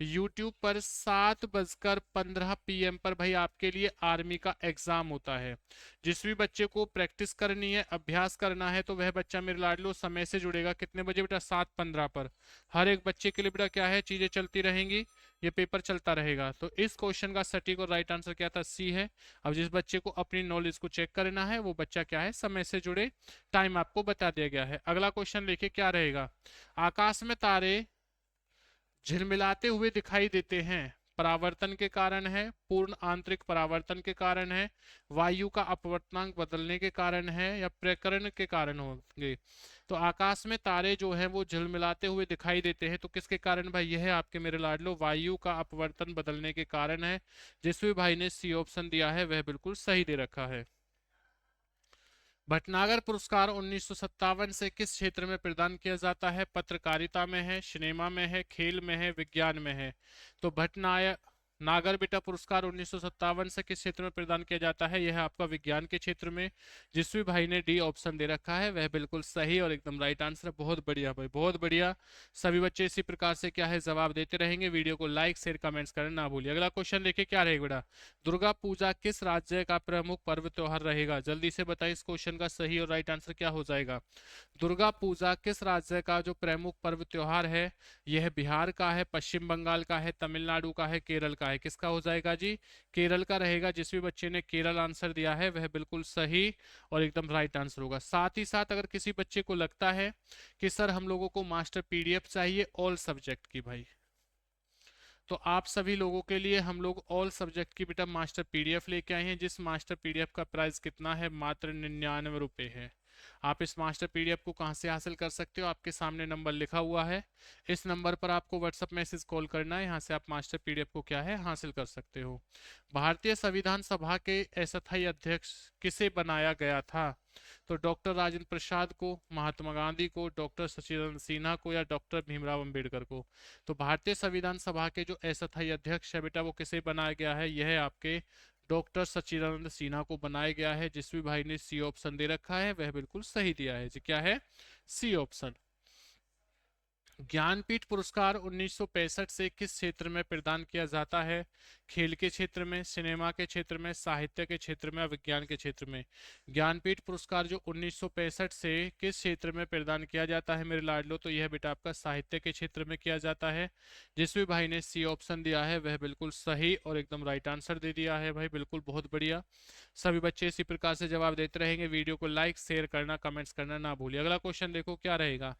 Speaker 1: यूट्यूब पर 7:15 PM पर भाई आपके लिए आर्मी का एग्जाम होता है। जिस भी बच्चे को प्रैक्टिस करनी है, अभ्यास करना है, तो वह बच्चा मेरे लाडलो समय से जुड़ेगा। कितने बजे बेटा? 7:15 पर। हर एक बच्चे के लिए बेटा क्या है, चीजें चलती रहेंगी, ये पेपर चलता रहेगा। तो इस क्वेश्चन का सटीक और राइट आंसर क्या था? सी है। अब जिस बच्चे को अपनी नॉलेज को चेक करना है वो बच्चा क्या है, समय से जुड़े। टाइम आपको बता दिया गया है। अगला क्वेश्चन देखिए क्या रहेगा। आकाश में तारे झिलमिलाते हुए दिखाई देते हैं, परावर्तन के कारण है, पूर्ण आंतरिक परावर्तन के कारण है, वायु का अपवर्तनांक बदलने के कारण है, या प्रकरण के कारण होंगे? तो आकाश में तारे जो हैं वो झिलमिलाते हुए दिखाई देते हैं, तो किसके कारण भाई? यह है आपके मेरे लाडलो वायु का अपवर्तन बदलने के कारण है। जिस भी भाई ने सी ऑप्शन दिया है वह बिल्कुल सही दे रखा है। भटनागर पुरस्कार 1957 से किस क्षेत्र में प्रदान किया जाता है? पत्रकारिता में है, सिनेमा में है, खेल में है, विज्ञान में है? तो भटनागर नागर बेटा पुरस्कार 1957 से किस क्षेत्र में प्रदान किया जाता है? यह आपका विज्ञान के क्षेत्र में। जिस भी भाई ने डी ऑप्शन दे रखा है वह बिल्कुल सही और एकदम राइट आंसर। बहुत बढ़िया भाई, बहुत बढ़िया। सभी बच्चे इसी प्रकार से क्या है जवाब देते रहेंगे। वीडियो को लाइक शेयर कमेंट्स करना ना भूलिए। अगला क्वेश्चन देखिए क्या रहेगा बेटा। दुर्गा पूजा किस राज्य का प्रमुख पर्व त्योहार रहेगा? जल्दी से बताइए इस क्वेश्चन का सही और राइट आंसर क्या हो जाएगा। दुर्गा पूजा किस राज्य का जो प्रमुख पर्व त्योहार है? यह बिहार का है, पश्चिम बंगाल का है, तमिलनाडु का है, केरल का है? किसका हो जाएगा जी? केरल का रहेगा। जिस भी बच्चे ने केरल आंसर दिया है वह बिल्कुल सही और एकदम राइट आंसर होगा। साथ ही साथ अगर किसी बच्चे को लगता है कि सर हम लोगों को मास्टर PDF चाहिए ऑल सब्जेक्ट की भाई, तो आप सभी लोगों के लिए हम लोग ऑल सब्जेक्ट की बेटा मास्टर PDF लेके आए हैं। जिस मास्टर PDF का प्राइस कितना है? मात्र 99 रुपए है। आप इस मास्टर PDF को कहां से हासिल कर सकते हो? आपके सामने नंबर लिखा हुआ है, इस नंबर पर आपको व्हाट्सएप मैसेज कॉल करना है, यहाँ से आप मास्टर PDF को क्या है हासिल कर सकते हो। भारतीय संविधान सभा के अस्थायी अध्यक्ष किसे बनाया गया था? तो डॉक्टर राजेंद्र प्रसाद को, महात्मा गांधी को, डॉक्टर सचिदानंद सिन्हा को, या डॉक्टर भीमराव अंबेडकर को? तो भारतीय संविधान सभा के जो अस्थायी अध्यक्ष है बेटा वो किसे बनाया गया है? यह है आपके डॉक्टर सच्चिदानंद सिन्हा को बनाया गया है। जिस भी भाई ने सी ऑप्शन दे रखा है वह बिल्कुल सही दिया है जी। क्या है? C option. ज्ञानपीठ पुरस्कार 1965 से किस क्षेत्र में प्रदान किया जाता है? खेल के क्षेत्र में, सिनेमा के क्षेत्र में, साहित्य के क्षेत्र में, विज्ञान के क्षेत्र में? ज्ञानपीठ पुरस्कार जो 1965 से किस क्षेत्र में प्रदान किया जाता है मेरे लाडलो? तो यह बेटा आपका साहित्य के क्षेत्र में किया जाता है। जिस भी भाई ने सी ऑप्शन दिया है वह बिल्कुल सही और एकदम राइट आंसर दे दिया है भाई, बिल्कुल बहुत बढ़िया। सभी बच्चे इसी प्रकार से जवाब देते रहेंगे। वीडियो को लाइक शेयर करना कमेंट्स करना ना भूलिए। अगला क्वेश्चन देखो क्या रहेगा।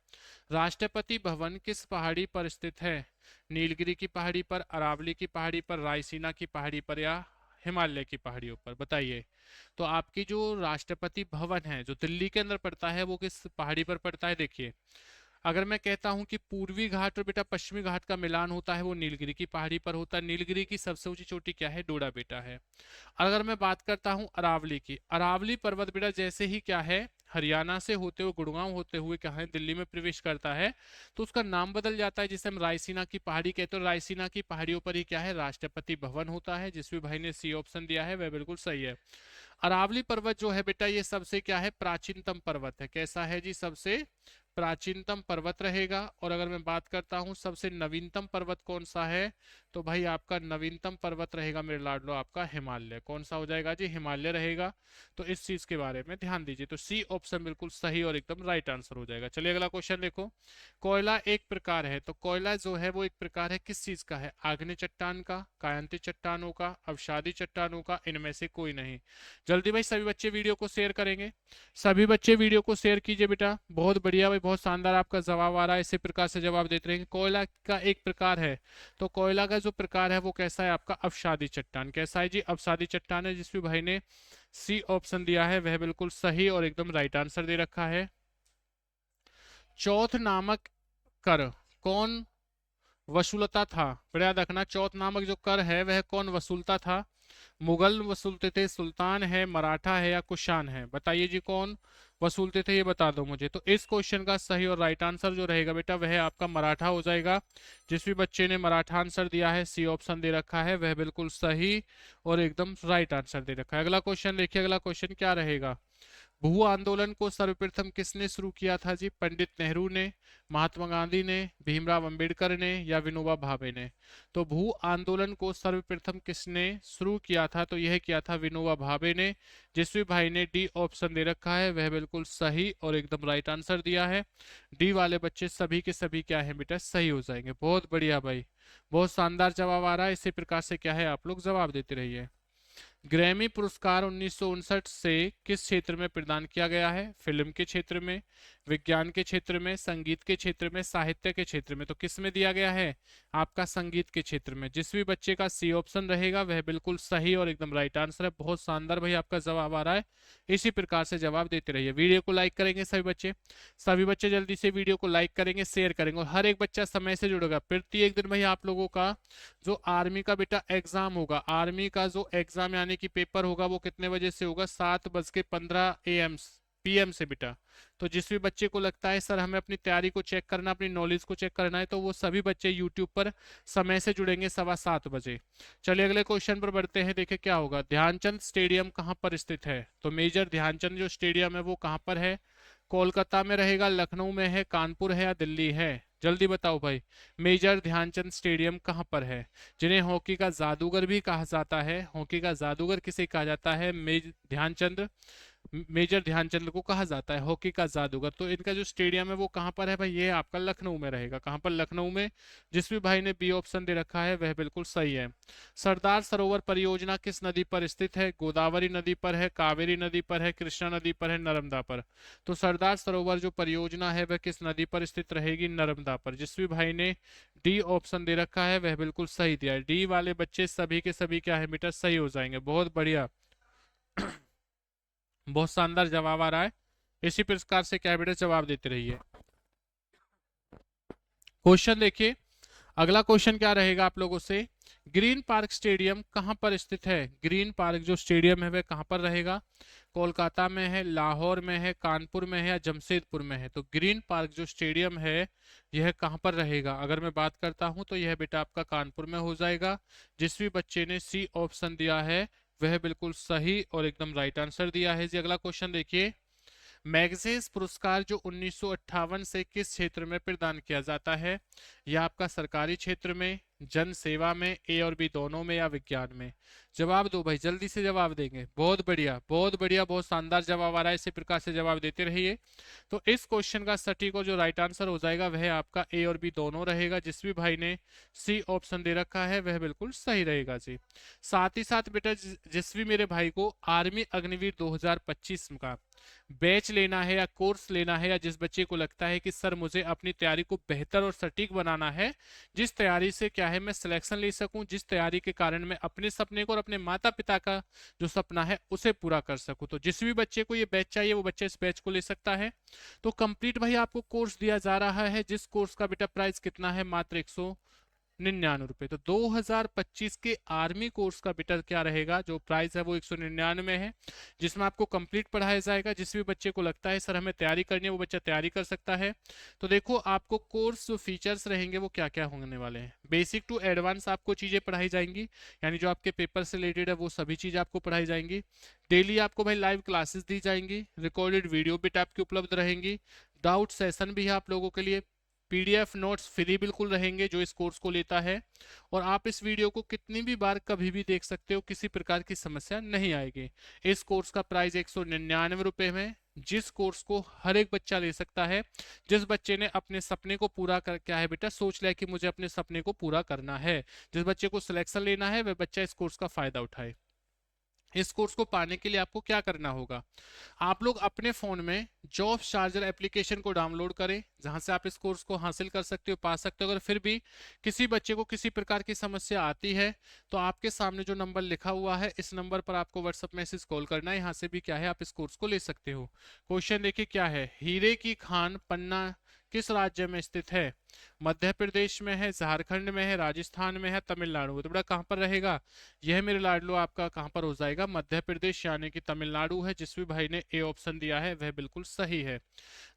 Speaker 1: राष्ट्रपति भवन किस पहाड़ी पर स्थित है? नीलगिरी की पहाड़ी पर, अरावली की पहाड़ी पर, रायसीना की पहाड़ी पर, या हिमालय की पहाड़ियों पर? बताइए। तो आपकी जो राष्ट्रपति भवन है जो दिल्ली के अंदर पड़ता है वो किस पहाड़ी पर पड़ता है? देखिए अगर मैं कहता हूं कि पूर्वी घाट और बेटा पश्चिमी घाट का मिलान होता है वो नीलगिरी की पहाड़ी पर होता है। नीलगिरी की सबसे ऊंची चोटी क्या है? डोडा बेटा है। अगर मैं बात करता हूं अरावली की, अरावली पर्वत बेटा जैसे ही क्या है हरियाणा से होते हुए गुड़गांव होते हुए क्या है दिल्ली में प्रवेश करता है तो उसका नाम बदल जाता है जिसे हम रायसीना की पहाड़ी कहते हैं। रायसीना की पहाड़ियों पर ही क्या है राष्ट्रपति भवन होता है। जिस भी भाई ने सी ऑप्शन दिया है वह बिल्कुल सही है। अरावली पर्वत जो है बेटा ये सबसे क्या है, प्राचीनतम पर्वत है। कैसा है जी, सबसे प्राचीनतम पर्वत रहेगा। और अगर मैं बात करता हूं सबसे नवीनतम पर्वत कौन सा है, तो भाई आपका नवीनतम पर्वत रहेगा मेरे लाडलो आपका हिमालय। कौन सा हो जाएगा जी, हिमालय रहेगा। तो इस चीज के बारे में ध्यान दीजिए। तो सी ऑप्शन बिल्कुल सही और एकदम राइट आंसर हो जाएगा। चलिए अगला क्वेश्चन देखो। कोयला एक प्रकार है, तो कोयला जो है वो एक प्रकार है किस चीज का है, आग्नेय चट्टान का, कायांतित चट्टानों का, अवसादी चट्टानों का, इनमें से कोई नहीं। जल्दी भाई सभी बच्चे वीडियो को शेयर करेंगे, सभी बच्चे वीडियो को शेयर कीजिए बेटा। बहुत बढ़िया भाई, बहुत शानदार आपका जवाब आ रहा है। इसी प्रकार से जवाब देते रहेंगे। कोयला का एक प्रकार है, तो कोयला का जो प्रकार है वो कैसा है आपका, अवसादी चट्टान। कैसा है जी, अवसादी चट्टान है। जिसमें भाई ने सी ऑप्शन दिया है वह बिल्कुल सही और एकदम राइट आंसर दे रखा है। चौथ नामक कर कौन वसूलता था, बड़ा याद रखना। चौथ नामक जो कर है वह कौन वसूलता था, मुगल वसूलते थे, सुल्तान है, मराठा है या कुशान है, बताइए जी कौन वसूलते थे, ये बता दो मुझे। तो इस क्वेश्चन का सही और राइट आंसर जो रहेगा बेटा वह आपका मराठा हो जाएगा। जिस भी बच्चे ने मराठा आंसर दिया है, सी ऑप्शन दे रखा है, वह बिल्कुल सही और एकदम राइट आंसर दे रखा है। अगला क्वेश्चन देखिए, अगला क्वेश्चन क्या रहेगा। भू आंदोलन को सर्वप्रथम किसने शुरू किया था जी, पंडित नेहरू ने, महात्मा गांधी ने, भीमराव अंबेडकर ने या विनोबा भावे ने। तो भू आंदोलन को सर्वप्रथम किसने शुरू किया था, तो यह किया था विनोबा भावे ने। जिसवी भाई ने डी ऑप्शन दे रखा है वह बिल्कुल सही और एकदम राइट आंसर दिया है। डी वाले बच्चे सभी के सभी क्या है बेटा, सही हो जाएंगे। बहुत बढ़िया भाई, बहुत शानदार जवाब आ रहा है। इसी प्रकार से क्या है आप लोग जवाब देते रहिए। ग्रैमी पुरस्कार 1959 से किस क्षेत्र में प्रदान किया गया है, फिल्म के क्षेत्र में, विज्ञान के क्षेत्र में, संगीत के क्षेत्र में, साहित्य के क्षेत्र में। तो किस में दिया गया है, आपका संगीत के क्षेत्र में। जिस भी बच्चे का सी ऑप्शन रहेगा वह बिल्कुल सही और एकदम राइट आंसर है। बहुत शानदार भाई आपका जवाब आ रहा है। इसी प्रकार से जवाब देते रहिए। वीडियो को लाइक करेंगे सभी बच्चे, सभी बच्चे जल्दी से वीडियो को लाइक करेंगे, शेयर करेंगे और हर एक बच्चा समय से जुड़ेगा। प्रति एक दिन भाई आप लोगों का जो आर्मी का बेटा एग्जाम होगा, आर्मी का जो एग्जाम यानी कि पेपर होगा वो कितने बजे से होगा, 7:15 AM PM से बेटा। तो जिस भी बच्चे को लगता है सर हमें अपनी तैयारी को चेक करना, अपनी नॉलेज को चेक करना है, तो वो सभी बच्चे यूट्यूब पर समय से जुड़ेंगे 7:15 बजे। चलिए अगले क्वेश्चन पर बढ़ते हैं। देखिए क्या होगा, ध्यानचंद स्टेडियम कहाँ पर स्थित है, तो मेजर ध्यानचंद जो स्टेडियम है वो कहाँ पर है, कोलकाता में रहेगा, लखनऊ में है, कानपुर है या दिल्ली है, जल्दी बताओ भाई। मेजर ध्यानचंद स्टेडियम कहाँ पर है, जिन्हें हॉकी का जादूगर भी कहा जाता है। हॉकी का जादूगर किसे कहा जाता है, मेजर ध्यानचंद को कहा जाता है हॉकी का जादूगर। तो इनका जो स्टेडियम है वो कहाँ पर है भाई, ये आपका लखनऊ में रहेगा। कहाँ पर, लखनऊ में। जिस भी भाई ने बी ऑप्शन दे रखा है वह बिल्कुल सही है। सरदार सरोवर परियोजना किस नदी पर स्थित है, गोदावरी नदी पर है, कावेरी नदी पर है, कृष्णा नदी पर है, नर्मदा पर। तो सरदार सरोवर जो परियोजना है वह किस नदी पर स्थित रहेगी, नर्मदा पर। जिस भी भाई ने डी ऑप्शन दे रखा है वह बिल्कुल सही दिया है। डी वाले बच्चे सभी के सभी क्या है बेटा, सही हो जाएंगे। बहुत बढ़िया, बहुत शानदार जवाब आ रहा है। इसी प्रकार से क्या है बेटा, जवाब देते रहिए। क्वेश्चन देखिए, अगला क्वेश्चन क्या रहेगा आप लोगों से। ग्रीन पार्क स्टेडियम कहां पर स्थित है, ग्रीन पार्क जो स्टेडियम है वह कहां पर रहेगा, कोलकाता में है, लाहौर में है, कानपुर में है या जमशेदपुर में है। तो ग्रीन पार्क जो स्टेडियम है यह कहां पर रहेगा, अगर मैं बात करता हूं तो यह बेटा आपका कानपुर में हो जाएगा। जिस भी बच्चे ने सी ऑप्शन दिया है वह बिल्कुल सही और एकदम राइट आंसर दिया है जी। अगला क्वेश्चन देखिए, मैगसेस पुरस्कार जो 1958 से किस क्षेत्र में प्रदान किया जाता है, यह आपका सरकारी क्षेत्र में, जन सेवा में, ए और बी दोनों में या विज्ञान में। जवाब दो भाई, जल्दी से जवाब देंगे। बहुत बढ़िया, बहुत बढ़िया, बहुत शानदार जवाब आ रहा है। इसी प्रकार से जवाब देते रहिए। तो इस क्वेश्चन का सटीक और जो राइट आंसर हो जाएगा वह आपका ए और बी दोनों रहेगा। जिस भी भाई ने सी ऑप्शन दे रखा है वह बिल्कुल सही रहेगा जी। साथ ही साथ बेटा जिस भी मेरे भाई को आर्मी अग्निवीर 2025 का बैच लेना है या कोर्स लेना है, या जिस बच्चे को लगता है कि सर मुझे अपनी तैयारी को बेहतर और सटीक बनाना है, जिस तैयारी से क्या है मैं सिलेक्शन ले सकूं, जिस तैयारी के कारण मैं अपने सपने को और अपने माता पिता का जो सपना है उसे पूरा कर सकूं, तो जिस भी बच्चे को ये बैच चाहिए वो बच्चा इस बैच को ले सकता है। तो कंप्लीट भाई आपको कोर्स दिया जा रहा है, जिस कोर्स का बेटा प्राइस कितना है, मात्र ₹199। तो 2025 के आर्मी कोर्स का बेटा क्या रहेगा, जो प्राइस है वो 199 है, जिसमें आपको कंप्लीट पढ़ाया जाएगा। जिस भी बच्चे को लगता है सर हमें तैयारी करनी है, वो बच्चा तैयारी कर सकता है। तो देखो आपको कोर्स जो फीचर्स रहेंगे वो क्या क्या होने वाले हैं। बेसिक टू एडवांस आपको चीज़ें पढ़ाई जाएंगी, यानी जो आपके पेपर से रिलेटेड है वो सभी चीज़ आपको पढ़ाई जाएंगी। डेली आपको भाई लाइव क्लासेस दी जाएंगी, रिकॉर्डेड वीडियो भी आपकी उपलब्ध रहेंगी, डाउट सेशन भी है आप लोगों के लिए, पीडीएफ नोट्स फ्री बिल्कुल रहेंगे जो इस कोर्स को लेता है, और आप इस वीडियो को कितनी भी बार कभी भी देख सकते हो, किसी प्रकार की समस्या नहीं आएगी। इस कोर्स का प्राइस ₹199 में, जिस कोर्स को हर एक बच्चा ले सकता है, जिस बच्चे ने अपने सपने को पूरा कर क्या है बेटा सोच लिया कि मुझे अपने सपने को पूरा करना है, जिस बच्चे को सिलेक्शन लेना है वह बच्चा इस कोर्स का फायदा उठाए। इस कोर्स को पाने के लिए आपको क्या करना होगा, आप लोग अपने फोन में जॉब चार्जर एप्लीकेशन को डाउनलोड करें, जहां से आप इस कोर्स को हासिल कर सकते हो, पा सकते हो। अगर फिर भी किसी बच्चे को किसी प्रकार की समस्या आती है तो आपके सामने जो नंबर लिखा हुआ है इस नंबर पर आपको व्हाट्सएप मैसेज कॉल करना है, यहाँ से भी क्या है आप इस कोर्स को ले सकते हो। क्वेश्चन देखिए क्या है, हीरे की खान पन्ना किस राज्य में स्थित है? मध्य प्रदेश में है, झारखंड में है, राजस्थान में है, तमिलनाडु में। तो बेटा कहाँ पर रहेगा, यह मेरे लाडलो आपका कहाँ पर हो जाएगा, मध्य प्रदेश यानी कि तमिलनाडु है। जिस भी भाई ने ए ऑप्शन दिया है वह बिल्कुल सही है।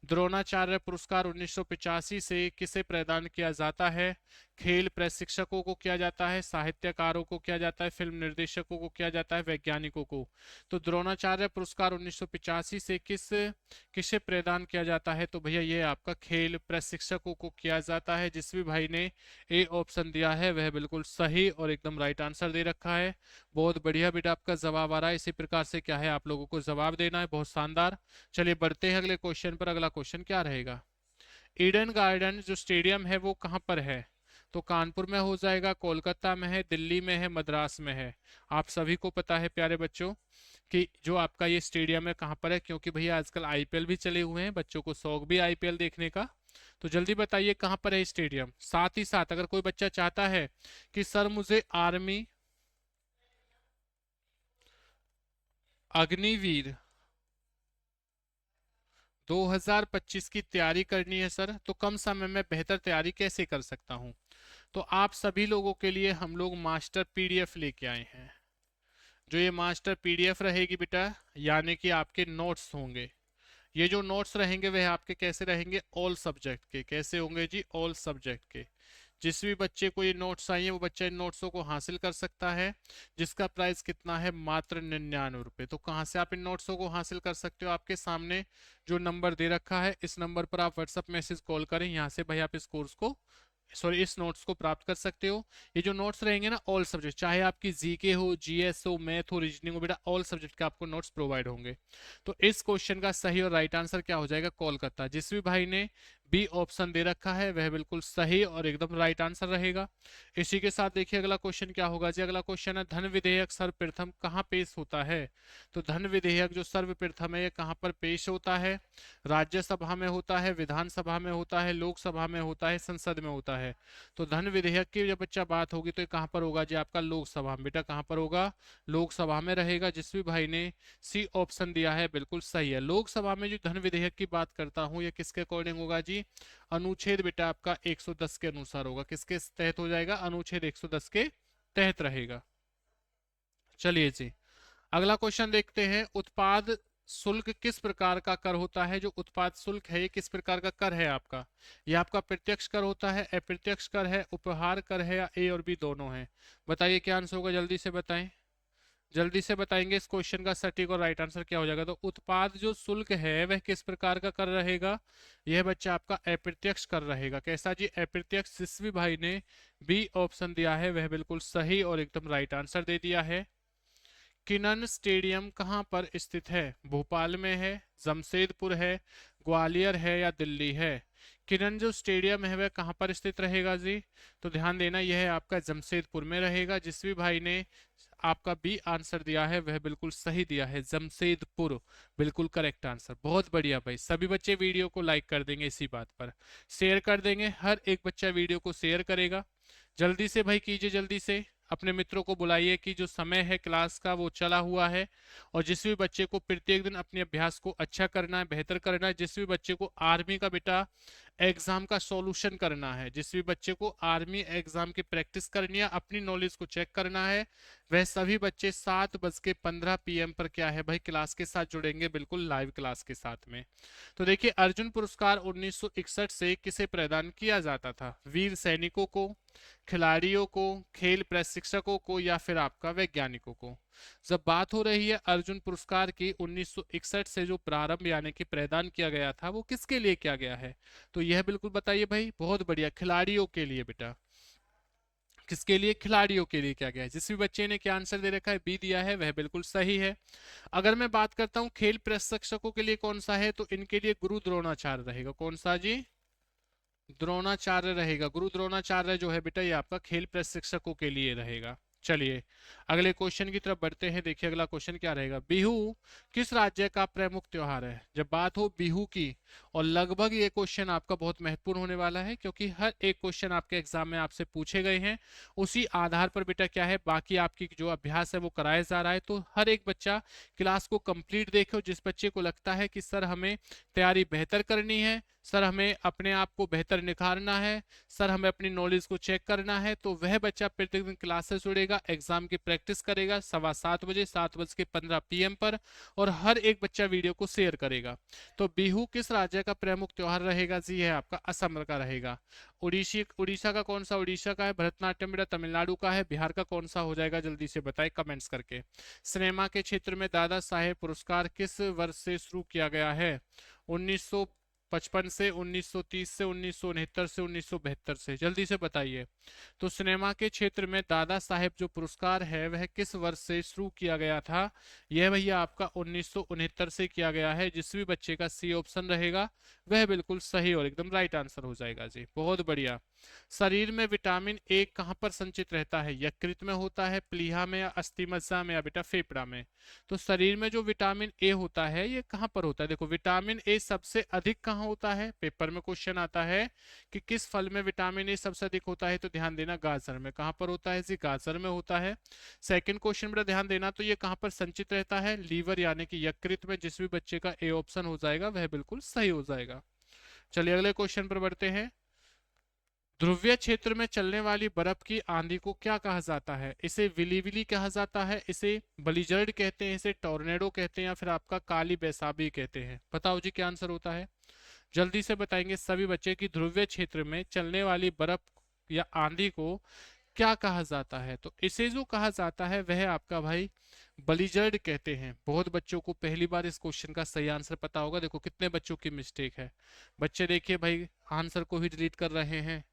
Speaker 1: द्रोणाचार्य पुरस्कार 1985 से किसे प्रदान किया जाता है? खेल प्रशिक्षकों को किया जाता है, साहित्यकारों को किया जाता है, फिल्म निर्देशकों को किया जाता है, वैज्ञानिकों को। तो द्रोणाचार्य पुरस्कार 1985 से किसे प्रदान किया जाता है? तो भैया ये आपका खेल प्रशिक्षकों को किया जाता है। जिस भी भाई ने ए ऑप्शन दिया है वह बिल्कुल सही और एकदम राइट आंसर दे रखा है। बहुत बढ़िया बेटा आपका जवाब आ रहा है। इसी प्रकार से क्या है आप लोगों को जवाब देना है, बहुत शानदार। चलिए बढ़ते हैं अगले क्वेश्चन पर। अगला क्वेश्चन क्या रहेगा, ईडन गार्डन जो स्टेडियम है वो कहाँ पर है? तो कानपुर में हो जाएगा, कोलकाता में है, दिल्ली में है, मद्रास में है। आप सभी को पता है प्यारे बच्चों कि जो आपका ये स्टेडियम है कहाँ पर है, क्योंकि भैया आजकल आईपीएल भी चले हुए हैं, बच्चों को शौक भी आईपीएल देखने का। तो जल्दी बताइए कहाँ पर है स्टेडियम। साथ ही साथ अगर कोई बच्चा चाहता है कि सर मुझे आर्मी अग्निवीर 2025 की तैयारी करनी है सर, तो कम समय में बेहतर तैयारी कैसे कर सकता हूं? तो आप सभी लोगों के लिए हम लोग मास्टर पीडीएफ लेके आए हैं। जो ये मास्टर पीडीएफ रहेगी बेटा, यानी कि आपके नोट्स होंगे। ये जो नोट्स रहेंगे वह आपके कैसे रहेंगे, ऑल सब्जेक्ट के। कैसे होंगे जी, ऑल सब्जेक्ट के। जिस भी बच्चे को ये नोट्स चाहिए वो बच्चा इन नोट्सों को हासिल कर सकता है, जिसका प्राइस कितना है, मात्र ₹99। तो कहाँ से आप इन नोट्सों को हासिल कर सकते हो, आपके सामने जो नंबर दे रखा है इस नंबर पर आप व्हाट्सएप मैसेज कॉल करें, यहाँ से भाई आप इस कोर्स को इस नोट्स को प्राप्त कर सकते हो। ये जो नोट्स रहेंगे ना, ऑल सब्जेक्ट, चाहे आपकी जीके हो, जीएस हो, मैथ हो, रीजनिंग हो, बेटा ऑल सब्जेक्ट के आपको नोट्स प्रोवाइड होंगे। तो इस क्वेश्चन का सही और राइट आंसर क्या हो जाएगा, कोलकाता। जिस भी भाई ने बी ऑप्शन दे रखा है वह बिल्कुल सही और एकदम राइट आंसर रहेगा। इसी के साथ देखिए अगला क्वेश्चन क्या होगा जी। अगला क्वेश्चन है, धन विधेयक सर्वप्रथम कहाँ पेश होता है? तो धन विधेयक जो सर्वप्रथम है ये कहाँ पर पेश होता है? राज्यसभा में होता है, विधानसभा में होता है, लोकसभा में होता है, संसद में होता है। तो धन विधेयक की जब बच्चा बात होगी तो ये कहाँ पर होगा जी, आपका लोकसभा में। बेटा कहाँ पर होगा, लोकसभा में रहेगा। जिस भी भाई ने सी ऑप्शन दिया है बिल्कुल सही है। लोकसभा में जो धन विधेयक की बात करता हूँ ये किसके अकॉर्डिंग होगा जी, अनुच्छेद बेटा आपका 110 के अनुसार होगा। किसके तहत हो जाएगा, अनुच्छेद 110 के तहत रहेगा। चलिए जी अगला क्वेश्चन देखते हैं, उत्पाद शुल्क किस प्रकार का कर होता है? जो उत्पाद शुल्क है ये किस प्रकार का कर है आपका? ये आपका प्रत्यक्ष कर होता है, अप्रत्यक्ष कर है, उपहार कर है, या ए और बी दोनों है? बताइए क्या आंसर होगा, जल्दी से बताएं। जल्दी से बताएंगे इस क्वेश्चन का सटीक और राइट आंसर क्या हो जाएगा। तो उत्पाद जो शुल्क है वह किस प्रकार का कर रहेगा? यह बच्चा आपका अप्रत्यक्ष कर रहेगा। कैसा जी, अप्रत्यक्ष। जिस भी भाई ने बी ऑप्शन दिया है वह बिल्कुल सही और एकदम राइट आंसर दे दिया है। किनन स्टेडियम कहाँ पर स्थित है? भोपाल में है, जमशेदपुर है, ग्वालियर है, या दिल्ली है? किनन जो स्टेडियम है वह कहाँ पर स्थित रहेगा जी? तो ध्यान देना यह है आपका जमशेदपुर में रहेगा। जिस भी भाई ने आपका बी आंसर दिया है वह बिल्कुल सही दिया है, जमशेदपुर बिल्कुल करेक्ट आंसर। बहुत बढ़िया भाई, सभी बच्चे वीडियो को लाइक कर देंगे, इसी बात पर शेयर कर देंगे। हर एक बच्चा वीडियो को शेयर करेगा। जल्दी से भाई कीजिए, जल्दी से। अपने मित्रों को बुलाइए कि जो समय है क्लास का वो चला हुआ है, और जिस भी बच्चे को प्रत्येक दिन अपने अभ्यास को अच्छा करना है, बेहतर करना है, जिस भी बच्चे को आर्मी का बेटा एग्जाम का सॉल्यूशन करना है, जिस भी बच्चे को आर्मी एग्जाम की प्रैक्टिस करनी है, अपनी नॉलेज को चेक करना है, वह सभी बच्चे 7:15 PM पर क्या है भाई क्लास के साथ जुड़ेंगे, बिल्कुल लाइव क्लास के साथ में। तो देखिए, अर्जुन पुरस्कार 1961 से किसे प्रदान किया जाता था? वीर सैनिकों को, खिलाड़ियों को, खेल प्रशिक्षकों को, या फिर आपका वैज्ञानिकों को? जब बात हो रही है अर्जुन पुरस्कार की, 1961 से जो प्रारंभ यानी कि प्रदान किया गया था, वो किसके लिए किया गया है? तो यह बिल्कुल बताइए भाई, बहुत बढ़िया, खिलाड़ियों के लिए बेटा। किसके लिए? खिलाड़ियों के लिए किया गया है। जिस भी बच्चे ने क्या आंसर दे रखा है, बी दिया है, वह बिल्कुल सही है। अगर मैं बात करता हूं खेल प्रशिक्षकों के लिए कौन सा है, तो इनके लिए गुरु द्रोणाचार्य रहेगा। कौन सा जी? द्रोणाचार्य रहेगा। गुरु द्रोणाचार्य जो है बेटा, ये आपका खेल प्रशिक्षकों के लिए रहेगा। चलिए अगले क्वेश्चन की तरफ बढ़ते हैं। देखिए अगला क्वेश्चन क्या रहेगा। बिहू किस राज्य का प्रमुख त्योहार है? जब बात हो बिहू की, और लगभग ये क्वेश्चन आपका बहुत महत्वपूर्ण होने वाला है, क्योंकि हर एक क्वेश्चन आपके एग्जाम में आपसे पूछे गए हैं, उसी आधार पर बेटा क्या है, बाकी आपकी जो अभ्यास है वो कराया जा रहा है। तो हर एक बच्चा क्लास को कंप्लीट देखे, और जिस बच्चे को लगता है कि सर हमें तैयारी बेहतर करनी है, सर हमें अपने आप को बेहतर निखारना है, सर हमें अपनी नॉलेज को चेक करना है, तो वह बच्चा प्रत्येक दिन क्लासेस जुड़ेगा, एग्जाम की प्रैक्टिस करेगा 7:15 7:15 PM पर, और हर एक बच्चा वीडियो को शेयर करेगा। तो बिहू किस राज्य का प्रमुख त्योहार रहेगा जी? है आपका असम का रहेगा। उड़ीसा का कौन सा? उड़ीसा का है। भरतनाट्यम बेटा तमिलनाडु का है। बिहार का कौन सा हो जाएगा, जल्दी से बताएं कमेंट्स करके। सिनेमा के क्षेत्र में दादा साहेब पुरस्कार किस वर्ष से शुरू किया गया है? 1955 से, 1930 से, 1969 से, 1972 से? जल्दी से बताइए। तो सिनेमा के क्षेत्र में दादा साहेब जो पुरस्कार है वह किस वर्ष से शुरू किया गया था? यह भैया आपका 1969 से किया गया है। जिस भी बच्चे का सी ऑप्शन रहेगा वह बिल्कुल सही और एकदम राइट आंसर हो जाएगा जी, बहुत बढ़िया। शरीर में विटामिन ए कहाँ पर संचित रहता है? यकृत में होता है, प्लीहा में, या अस्थि मज्जा में, या बेटा फेफड़ा में? तो शरीर में जो विटामिन ए होता है ये कहाँ पर होता है? देखो विटामिन ए सबसे अधिक कहाँ होता है, पेपर में क्वेश्चन आता है कि किस फल में विटामिन ए सबसे अधिक होता है, तो ध्यान देना गाजर में। कहाँ पर होता है जी? गाजर में होता है। सेकंड क्वेश्चन में ध्यान देना, तो ये कहाँ पर संचित रहता है? लीवर यानी कि यकृत में। जिस भी बच्चे का ए ऑप्शन हो जाएगा वह बिल्कुल सही हो जाएगा। चलिए अगले क्वेश्चन पर बढ़ते हैं। ध्रुवीय क्षेत्र में चलने वाली बर्फ की आंधी को क्या कहा जाता है? इसे विलीविली कहा जाता है, इसे बलिजर्ड कहते हैं, इसे टोर्नेडो कहते हैं, या फिर आपका काली बैसाबी कहते हैं? बताओ जी क्या आंसर होता है, जल्दी से बताएंगे सभी बच्चे की ध्रुवीय क्षेत्र में चलने वाली बर्फ या आंधी को क्या कहा जाता है? तो इसे जो कहा जाता है वह आपका भाई बलिजर्ड कहते हैं। बहुत बच्चों को पहली बार इस क्वेश्चन का सही आंसर पता होगा। देखो कितने बच्चों की मिस्टेक है। बच्चे देखिए भाई आंसर को ही डिलीट कर रहे हैं,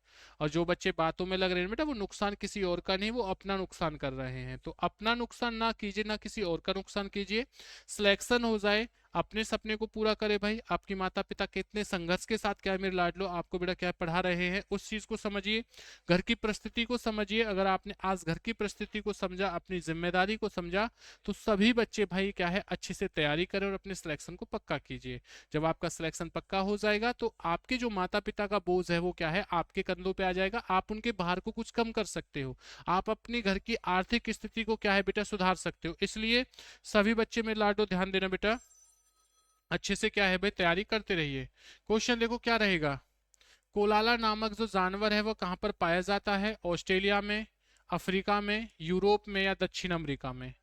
Speaker 1: और जो बच्चे बातों में लग रहे हैं बेटा वो नुकसान किसी और का नहीं, वो अपना नुकसान कर रहे हैं। तो अपना नुकसान ना कीजिए, ना किसी और का नुकसान कीजिए, सिलेक्शन हो जाए, अपने सपने को पूरा करे। भाई आपके माता पिता कितने संघर्ष के साथ क्या है मेरे लाडलो आपको बेटा क्या पढ़ा रहे हैं, उस चीज को समझिए, घर की परिस्थिति को समझिए। अगर आपने आज घर की परिस्थिति को समझा, अपनी जिम्मेदारी को समझा, तो सभी बच्चे भाई क्या है अच्छे से तैयारी करें और अपने सिलेक्शन को पक्का कीजिए। जब आपका सिलेक्शन पक्का हो जाएगा तो आपके जो माता पिता का बोझ है वो क्या है आपके कंधों पे आ जाएगा। आप उनके भार को कुछ कम कर सकते हो, आप अपनी घर की आर्थिक स्थिति को क्या है बेटा सुधार सकते हो। इसलिए सभी बच्चे में लाडो ध्यान देना बेटा, अच्छे से क्या है भाई तैयारी करते रहिए। क्वेश्चन देखो क्या रहेगा। कोलाला नामक जो जानवर है वो कहाँ पर पाया जाता है? ऑस्ट्रेलिया में, अफ्रीका में, यूरोप में, या दक्षिण अमेरिका में?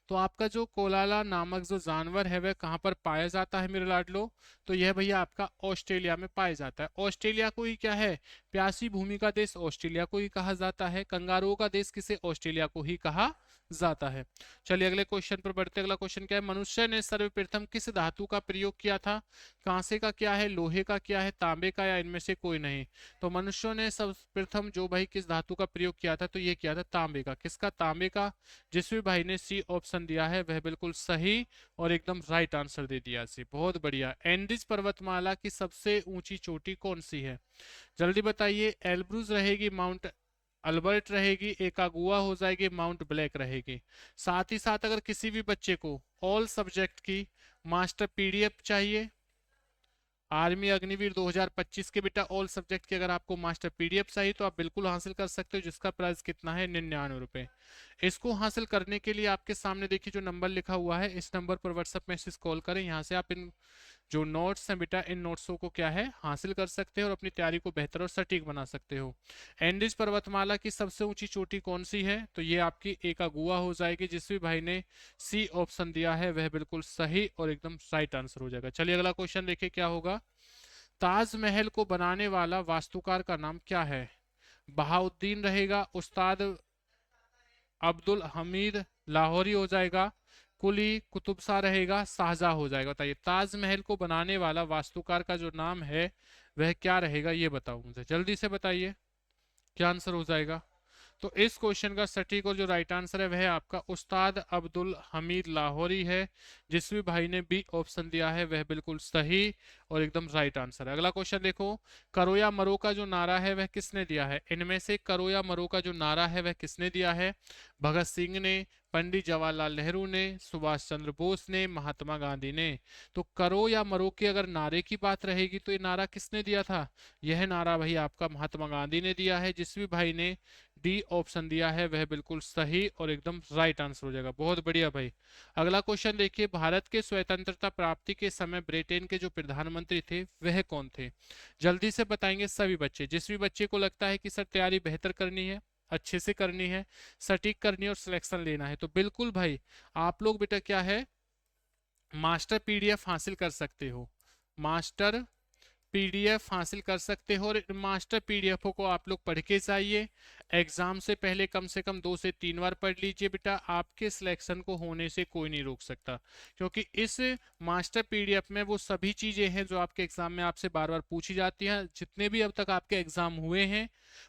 Speaker 1: तो आपका जो कोलाला नामक जो जानवर है वह कहाँ पर पाया जाता है मेरे लाडलो? तो यह भैया आपका ऑस्ट्रेलिया में पाया जाता है। ऑस्ट्रेलिया को ही क्या है प्यासी भूमि का देश ऑस्ट्रेलिया को ही कहा जाता है। कंगारुओं का देश किसे? ऑस्ट्रेलिया को ही कहा जाता है। चलिए अगले क्वेश्चन पर बढ़ते। अगला क्वेश्चन क्या है। मनुष्य ने सर्वप्रथम किस धातु का प्रयोग किया था? कांसे का क्या है, लोहे का क्या है, तांबे का, या इनमें से कोई नहीं? तो मनुष्यों ने सर्वप्रथम जो भाई किस धातु का प्रयोग किया था, तो ये किया था तांबे का। किसका? तांबे का। जिस भी भाई ने सी ऑप्शन दिया है वह बिल्कुल सही और एकदम राइट आंसर दे दिया सी, बहुत बढ़िया। एंडीज पर्वतमाला की सबसे ऊंची चोटी कौन सी है? जल्दी बताइए। एल्ब्रूज रहेगी, माउंट अल्बर्ट रहेगी, एकागुआ हो जाएगी, माउंट ब्लैक रहेगी। साथ ही साथ अगर किसी भी बच्चे को ऑल सब्जेक्ट की मास्टर पीडीएफ चाहिए, आर्मी अग्निवीर 2025 के बेटा ऑल सब्जेक्ट के अगर आपको मास्टर पीडीएफ चाहिए तो आप बिल्कुल हासिल कर सकते हो, जिसका प्राइस कितना है 99 रुपए। इसको हासिल करने के लिए आपके सामने देखिए जो नंबर लिखा हुआ है, इस नंबर पर व्हाट्सएप मैसेज कॉल करें। यहाँ से आप इन जो नोट्स हैं बेटा, इन नोट्सों को क्या है हासिल कर सकते हो और अपनी तैयारी को बेहतर और सटीक बना सकते हो। एंडीज पर्वतमाला की सबसे ऊंची चोटी कौन सी है? तो ये आपकी एकागुआ हो जाएगी। जिस भी भाई ने सी ऑप्शन दिया है वह बिल्कुल सही और एकदम राइट आंसर हो जाएगा। चलिए अगला क्वेश्चन देखिए क्या होगा। ताजमहल को बनाने वाला वास्तुकार का नाम क्या है? बहाउद्दीन रहेगा, उस्ताद अब्दुल हमीद लाहौरी हो जाएगा, कुली कुतुब शाह रहेगा, शाहजहां हो जाएगा। बताइए ताजमहल को बनाने वाला वास्तुकार का जो नाम है वह क्या रहेगा, ये बताओ मुझे जल्दी से बताइए क्या आंसर हो जाएगा। तो इस क्वेश्चन का सटीक और जो राइट आंसर है वह आपका उस्ताद अब्दुल हमीद लाहौरी है। जिस भी भाई ने बी ऑप्शन दिया है वह बिल्कुल सही और एकदम राइट आंसर है। अगला क्वेश्चन देखो, करो या मरो का जो नारा है वह किसने दिया है? इनमें से करो या मरो का जो नारा है वह किसने दिया है? भगत सिंह ने, पंडित जवाहरलाल नेहरू ने, सुभाष चंद्र बोस ने, महात्मा गांधी ने। तो करो या मरो के अगर नारे की बात रहेगी तो ये नारा किसने दिया था? यह नारा भाई आपका महात्मा गांधी ने दिया है। जिस भी भाई ने डी ऑप्शन दिया है वह बिल्कुल सही और एकदम राइट आंसर हो जाएगा। बहुत बढ़िया भाई। अगला क्वेश्चन देखिए, भारत के स्वतंत्रता प्राप्ति के समय ब्रिटेन के जो प्रधानमंत्री थे वह कौन थे? जल्दी से बताएंगे सभी बच्चे। जिस भी बच्चे को लगता है कि सर तैयारी बेहतर करनी है, अच्छे से करनी है, सटीक करनी है और सिलेक्शन लेना है, तो बिल्कुल भाई आप लोग बेटा क्या है मास्टर पीडीएफ हासिल कर सकते हो। मास्टर पीडीएफ हासिल कर सकते हो और इन मास्टर पीडीएफ को आप लोग पढ़ के जाइए। एग्जाम से पहले कम से कम 2 से 3 बार पढ़ लीजिए बेटा, आपके सिलेक्शन को होने से कोई नहीं रोक सकता। क्योंकि इस मास्टर पीडीएफ में वो सभी चीजें हैं जो आपके एग्जाम में आपसे बार बार पूछी जाती हैं। जितने भी अब तक आपके एग्जाम हुए हैं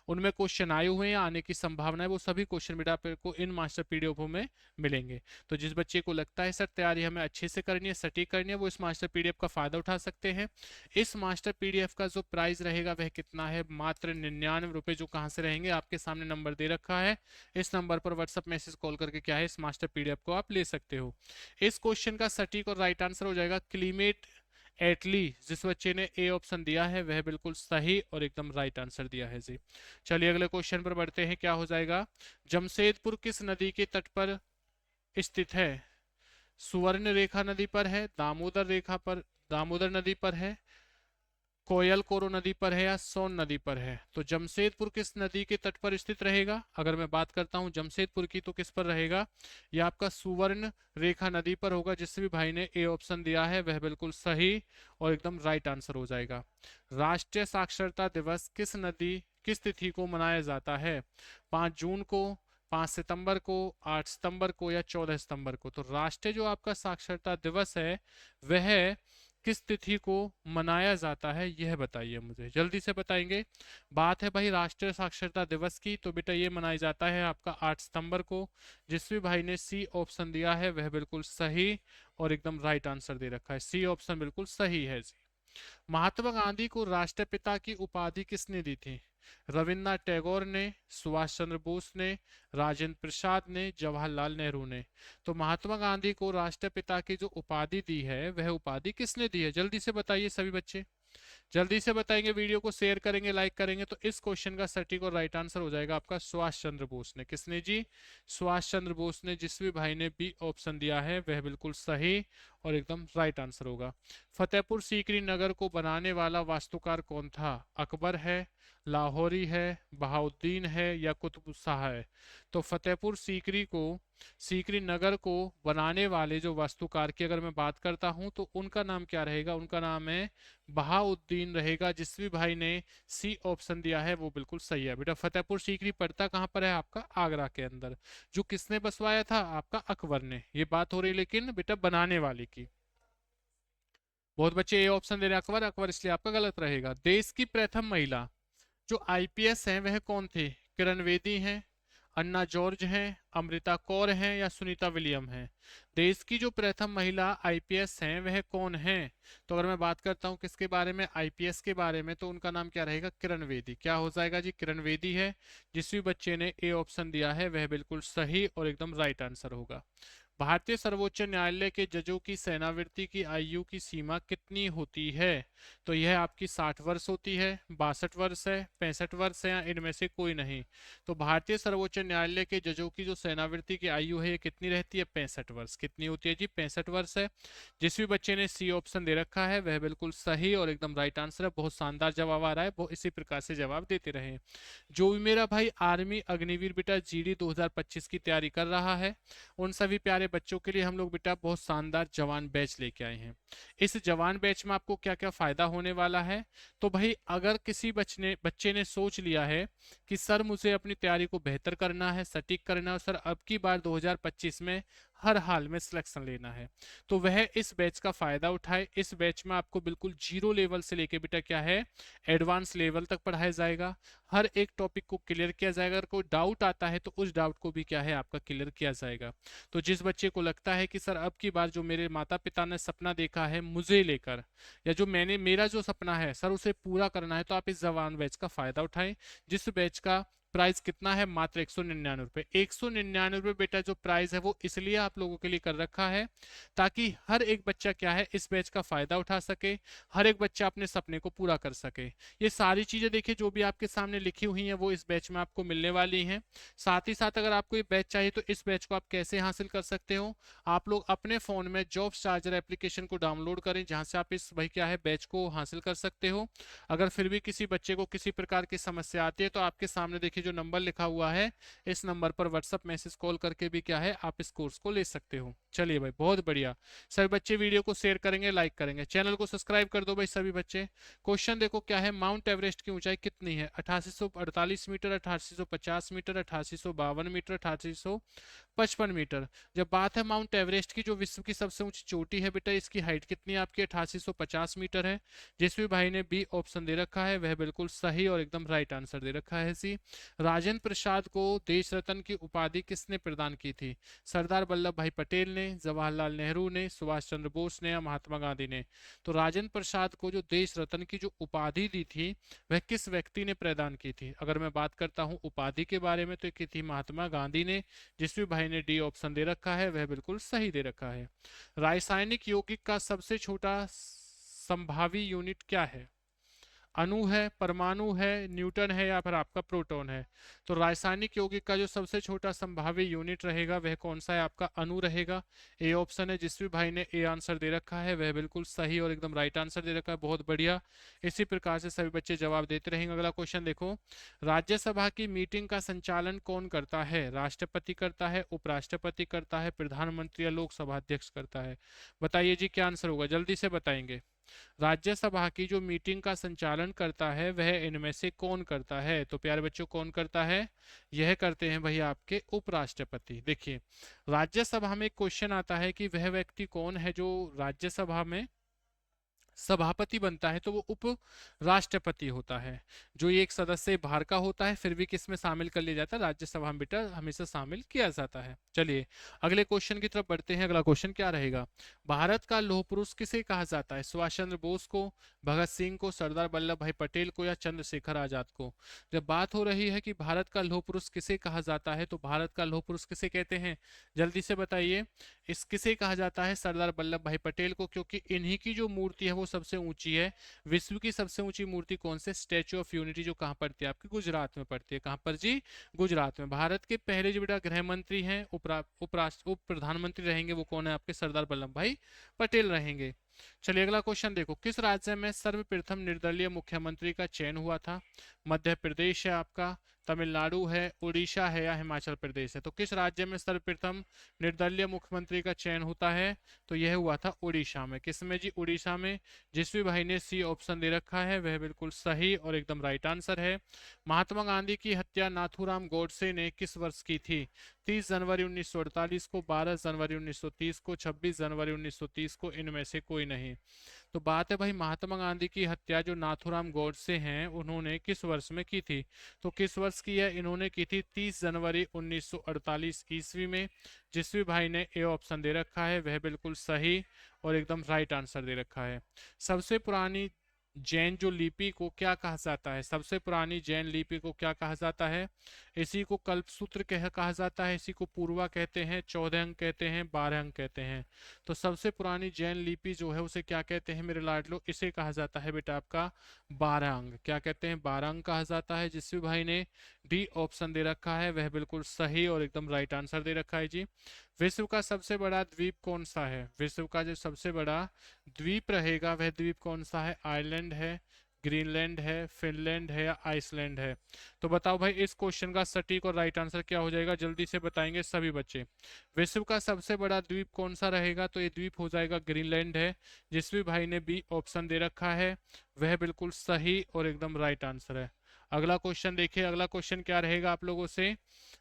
Speaker 1: उनमें क्वेश्चन आए हुए हैं, आने की संभावना है, वो सभी क्वेश्चन बेटा आपको इन मास्टर पीडीएफ में मिलेंगे। तो जिस बच्चे को लगता है सर तैयारी हमें अच्छे से करनी है, सटीक करनी है, वो इस मास्टर पीडीएफ का फायदा उठा सकते हैं। इस मास्टर पीडीएफ का जो प्राइस रहेगा वह कितना है? मात्र 99 रुपए। जो कहां से रहेंगे आपके सामने नंबर दे रखा है, इस नंबर पर व्हाट्सएप मैसेज कॉल करके क्या है इस मास्टर पीडीएफ को आप ले सकते हो। इस क्वेश्चन का सटीक और राइट आंसर हो जाएगा क्लीमेट एटली। जिस बच्चे ने ए ऑप्शन दिया है वह बिल्कुल सही और एकदम राइट आंसर दिया है जी। चलिए अगले क्वेश्चन पर बढ़ते हैं, क्या हो जाएगा। जमशेदपुर किस नदी के तट पर स्थित है? सुवर्ण रेखा नदी पर है, दामोदर रेखा पर, दामोदर नदी पर है, कोयल कोरो नदी पर है या सोन नदी पर है? तो जमशेदपुर किस नदी के तट पर स्थित रहेगा? अगर मैं बात करता हूं जमशेदपुर की तो किस पर रहेगा? यह आपका सुवर्ण रेखा नदी पर होगा। जिस भी भाई ने ए ऑप्शन दिया है वह बिल्कुल सही और एकदम राइट आंसर हो जाएगा। राष्ट्रीय साक्षरता दिवस किस तिथि को मनाया जाता है? 5 जून को, 5 सितंबर को, 8 सितंबर को या 14 सितंबर को? तो राष्ट्रीय जो आपका साक्षरता दिवस है वह किस तिथि को मनाया जाता है यह बताइए मुझे, जल्दी से बताएंगे। बात है भाई राष्ट्रीय साक्षरता दिवस की, तो बेटा ये मनाया जाता है आपका 8 सितंबर को। जिस भी भाई ने सी ऑप्शन दिया है वह बिल्कुल सही और एकदम राइट आंसर दे रखा है। सी ऑप्शन बिल्कुल सही है जी। महात्मा गांधी को राष्ट्रपिता की उपाधि किसने दी थी? रविन्द्रनाथ टैगोर ने, सुभाष चंद्र बोस ने, राजेंद्र प्रसाद ने, जवाहरलाल नेहरू ने। तो महात्मा गांधी को राष्ट्रपिता की जो उपाधि दी है वह उपाधि किसने दी है? जल्दी से बताइए सभी बच्चे, जल्दी से बताएंगे, वीडियो को शेयर करेंगे, लाइक करेंगे। तो इस क्वेश्चन का सटीक और राइट आंसर हो जाएगा आपका सुभाष चंद्र बोस ने। किसने जी? सुभाष चंद्र बोस ने। जिस भी भाई ने बी ऑप्शन दिया है वह बिल्कुल सही और एकदम राइट आंसर होगा। फतेहपुर सीकरी नगर को बनाने वाला वास्तुकार कौन था? अकबर है, लाहौरी है, बहाउद्दीन है या कुतुब शाह है? तो फतेहपुर सीकरी नगर को बनाने वाले जो वास्तुकार की अगर मैं बात करता हूं तो उनका नाम क्या रहेगा? उनका नाम है बहाउद्दीन रहेगा। जिस भी भाई ने सी ऑप्शन दिया है वो बिल्कुल सही है बेटा। फतेहपुर सीकरी पड़ता कहां पर है? आपका आगरा के अंदर। जो किसने बसवाया था? आपका अकबर ने। ये बात हो रही लेकिन बेटा बनाने वाले की। बहुत बच्चे ए ऑप्शन दे रहे हैं अकबर, अकबर इसलिए आपका गलत रहेगा। देश की प्रथम महिला जो आईपीएस हैं वह कौन थे? किरण बेदी हैं, अन्ना जॉर्ज हैं, अमृता कौर हैं या सुनीता विलियम हैं? देश की जो प्रथम महिला आईपीएस हैं वह कौन हैं? तो अगर मैं बात करता हूं किसके बारे में, आईपीएस के बारे में, तो उनका नाम क्या रहेगा? किरण बेदी। क्या हो जाएगा जी? किरण बेदी है। जिस भी बच्चे ने ए ऑप्शन दिया है वह बिल्कुल सही और एकदम राइट आंसर होगा। भारतीय सर्वोच्च न्यायालय के जजों की सेवानिवृत्ति की आयु की सीमा कितनी होती है? तो यह आपकी 60 वर्ष होती है, 62 वर्ष है, 65 वर्ष है, या इनमें से कोई नहीं। तो भारतीय सर्वोच्च न्यायालय के जजों की जो सेवानिवृत्ति की आयु है ये कितनी रहती है? 65 वर्ष। कितनी होती है जी? 65 वर्ष है। जिस भी बच्चे ने सी ऑप्शन दे रखा है वह बिल्कुल सही और एकदम राइट आंसर है। बहुत शानदार जवाब आ रहा है, वो इसी प्रकार से जवाब देते रहे। जो भी मेरा भाई आर्मी अग्निवीर बेटा जीडी 2025 की तैयारी कर रहा है, उन सभी प्यारे बच्चों के लिए हम लोग बेटा बहुत शानदार जवान बैच लेके आए हैं। इस जवान बैच में आपको क्या क्या फायदा होने वाला है? तो भाई अगर किसी बच्चे ने सोच लिया है कि सर मुझे अपनी तैयारी को बेहतर करना है, सटीक करना है, सर अब की बार 2025 में हर हाल में सिलेक्शन लेना है, तो वह इस बैच का फायदा उठाए। इस बैच में आपको बिल्कुल जीरो लेवल से लेके बेटा क्या है, एडवांस लेवल तक पढ़ाया जाएगा। हर एक टॉपिक को क्लियर किया जाएगा। अगर कोई डाउट आता है तो उस डाउट को भी क्या है आपका क्लियर किया जाएगा। तो जिस बच्चे को लगता है कि सर अब की बार जो मेरे माता पिता ने सपना देखा है मुझे लेकर, या जो मेरा जो सपना है सर उसे पूरा करना है, तो आप इस जवान बैच का फायदा उठाएं। जिस बैच का प्राइस कितना है? मात्र 199 रुपए। 199 बेटा जो प्राइस है वो इसलिए आप लोगों के लिए कर रखा है ताकि हर एक बच्चा क्या है इस बैच का फायदा उठा सके, हर एक बच्चा अपने सपने को पूरा कर सके। ये सारी चीजें देखिए जो भी आपके सामने लिखी हुई हैं वो इस बैच में आपको मिलने वाली हैं। साथ ही साथ अगर आपको ये बैच चाहिए तो इस बैच को आप कैसे हासिल कर सकते हो? आप लोग अपने फोन में जॉब्स चार्जर एप्लीकेशन को डाउनलोड करें, जहां से आप इस भाई क्या है बैच को हासिल कर सकते हो। अगर फिर भी किसी बच्चे को किसी प्रकार की समस्या आती है तो आपके सामने देखिए जो नंबर लिखा हुआ है इस नंबर पर व्हाट्सएप मैसेज कॉल करके भी क्या है आप इस कोर्स को ले सकते हो। चलिए भाई बहुत बढ़िया। सभी बच्चे वीडियो को शेयर करेंगे, लाइक करेंगे, चैनल को सब्सक्राइब कर दो भाई सभी बच्चे। क्वेश्चन देखो क्या है, माउंट एवरेस्ट की ऊंचाई कितनी है? 8848 मीटर, 8850 मीटर, 8852 मीटर, 8855 मीटर। जब बात है माउंट एवरेस्ट की, जो विश्व की सबसे ऊंची चोटी है बेटा, इसकी हाइट कितनी है आपकी? 8850 मीटर है। जिस भी भाई ने बी ऑप्शन दे रखा है वह बिल्कुल सही और एकदम राइट आंसर दे रखा है सी। राजेंद्र प्रसाद को देश रत्न की उपाधि किसने प्रदान की थी? सरदार वल्लभ भाई पटेल ने, जवाहरलाल नेहरू ने, सुभाष चंद्र बोस ने, या महात्मा गांधी ने? तो राजेंद्र प्रसाद को जो देश रत्न की जो उपाधि दी थी वह किस व्यक्ति ने प्रदान की थी? अगर मैं बात करता हूं उपाधि के बारे में तो की थी महात्मा गांधी ने। जिस भी भाई ने डी ऑप्शन दे रखा है वह बिल्कुल सही दे रखा है। रासायनिक यौगिक का सबसे छोटा संभावी यूनिट क्या है? अणु है, परमाणु है, न्यूटन है, या फिर आपका प्रोटॉन है? तो रासायनिक यौगिक का जो सबसे छोटा संभाव्य यूनिट रहेगा वह कौन सा है? आपका अणु रहेगा। ए ऑप्शन है। जिस भी भाई ने ए आंसर दे रखा है वह बिल्कुल सही और एकदम राइट आंसर दे रखा है। बहुत बढ़िया। इसी प्रकार से सभी बच्चे जवाब देते रहेंगे। अगला क्वेश्चन देखो, राज्यसभा की मीटिंग का संचालन कौन करता है? राष्ट्रपति करता है, उपराष्ट्रपति करता है, प्रधानमंत्री या लोकसभा अध्यक्ष करता है? बताइए जी क्या आंसर होगा, जल्दी से बताएंगे। राज्यसभा की जो मीटिंग का संचालन करता है वह इनमें से कौन करता है? तो प्यारे बच्चों कौन करता है? यह करते हैं भाई आपके उपराष्ट्रपति। देखिए राज्यसभा में क्वेश्चन आता है कि वह व्यक्ति कौन है जो राज्यसभा में सभापति बनता है, तो वो उप राष्ट्रपति होता है। जो ये एक सदस्य बाहर का होता है फिर भी किस में शामिल कर लिया जाता है? राज्यसभा में बेटा हमेशा शामिल किया जाता है। चलिए अगले क्वेश्चन की तरफ बढ़ते हैं। अगला क्वेश्चन क्या रहेगा, भारत का लौह पुरुष किसे कहा जाता है? सुभाष चंद्र बोस को, भगत सिंह को, सरदार वल्लभ भाई पटेल को, या चंद्रशेखर आजाद को? जब बात हो रही है कि भारत का लौह पुरुष किसे कहा जाता है, तो भारत का लौह पुरुष किसे कहते हैं? जल्दी से बताइए। इस किसे कहा जाता है? सरदार वल्लभ भाई पटेल को, क्योंकि इन्हीं की जो मूर्ति है वो सबसे ऊंची है। विश्व की सबसे ऊंची मूर्ति कौन से? स्टैच्यू ऑफ यूनिटी, जो कहां पड़ती है आपकी? गुजरात में पड़ती है। कहां पर जी? गुजरात में। भारत के पहले जो बेटा गृह मंत्री हैं, उप प्रधानमंत्री रहेंगे, वो कौन है आपके? सरदार वल्लभ भाई पटेल रहेंगे। चलिए अगला क्वेश्चन देखो, किस राज्य में सर्वप्रथम निर्दलीय मुख्यमंत्री का चयन हुआ था? मध्य प्रदेश है आपका, तमिलनाडु है, उड़ीसा है, या हिमाचल प्रदेश है? तो किस राज्य में सर्वप्रथम निर्दलीय मुख्यमंत्री का चयन होता है? तो यह हुआ था उड़ीसा में। किस में जी? उड़ीसा में। जिस भी भाई ने सी ऑप्शन दे रखा है वह बिल्कुल सही और एकदम राइट आंसर है। महात्मा गांधी की हत्या नाथूराम गोडसे ने किस वर्ष की थी? 30 जनवरी 1948 को, 12 जनवरी 1930 को, 26 जनवरी 1930 को, इनमें से कोई नहीं। तो बात है भाई महात्मा गांधी की हत्या जो नाथूराम गोडसे हैं उन्होंने किस वर्ष में की थी? तो किस वर्ष की है? इन्होंने की थी 30 जनवरी 1948 ईस्वी में। जिस भी भाई ने ए ऑप्शन दे रखा है वह बिल्कुल सही और एकदम राइट आंसर दे रखा है। सबसे पुरानी जैन जो लिपि को क्या कहा जाता है? सबसे पुरानी जैन लिपि को क्या कहा जाता है? इसी को कल्पसूत्र कहा जाता है, इसी को पूर्वा कहते हैं, 14 अंक कहते हैं, 12 अंक कहते हैं। तो सबसे पुरानी जैन लिपि जो है उसे क्या कहते हैं मेरे लाडलो, इसे कहा जाता है बेटा आपका 12 अंक। क्या कहते हैं, 12 अंक कहा जाता है। जिस भी भाई ने डी ऑप्शन दे रखा है वह बिल्कुल सही और एकदम राइट आंसर दे रखा है जी। विश्व का सबसे बड़ा द्वीप कौन सा है, विश्व का जो सबसे बड़ा द्वीप रहेगा वह द्वीप कौन सा है, आयरलैंड है, ग्रीनलैंड है, फिनलैंड है या आइसलैंड है। तो बताओ भाई इस क्वेश्चन का सटीक और राइट आंसर क्या हो जाएगा, जल्दी से बताएंगे सभी बच्चे। विश्व का सबसे बड़ा द्वीप कौन सा रहेगा, तो ये द्वीप हो जाएगा ग्रीनलैंड है। जिस भी भाई ने बी ऑप्शन दे रखा है वह बिल्कुल सही और एकदम राइट आंसर है। अगला क्वेश्चन देखिए, अगला क्वेश्चन क्या रहेगा आप लोगों से,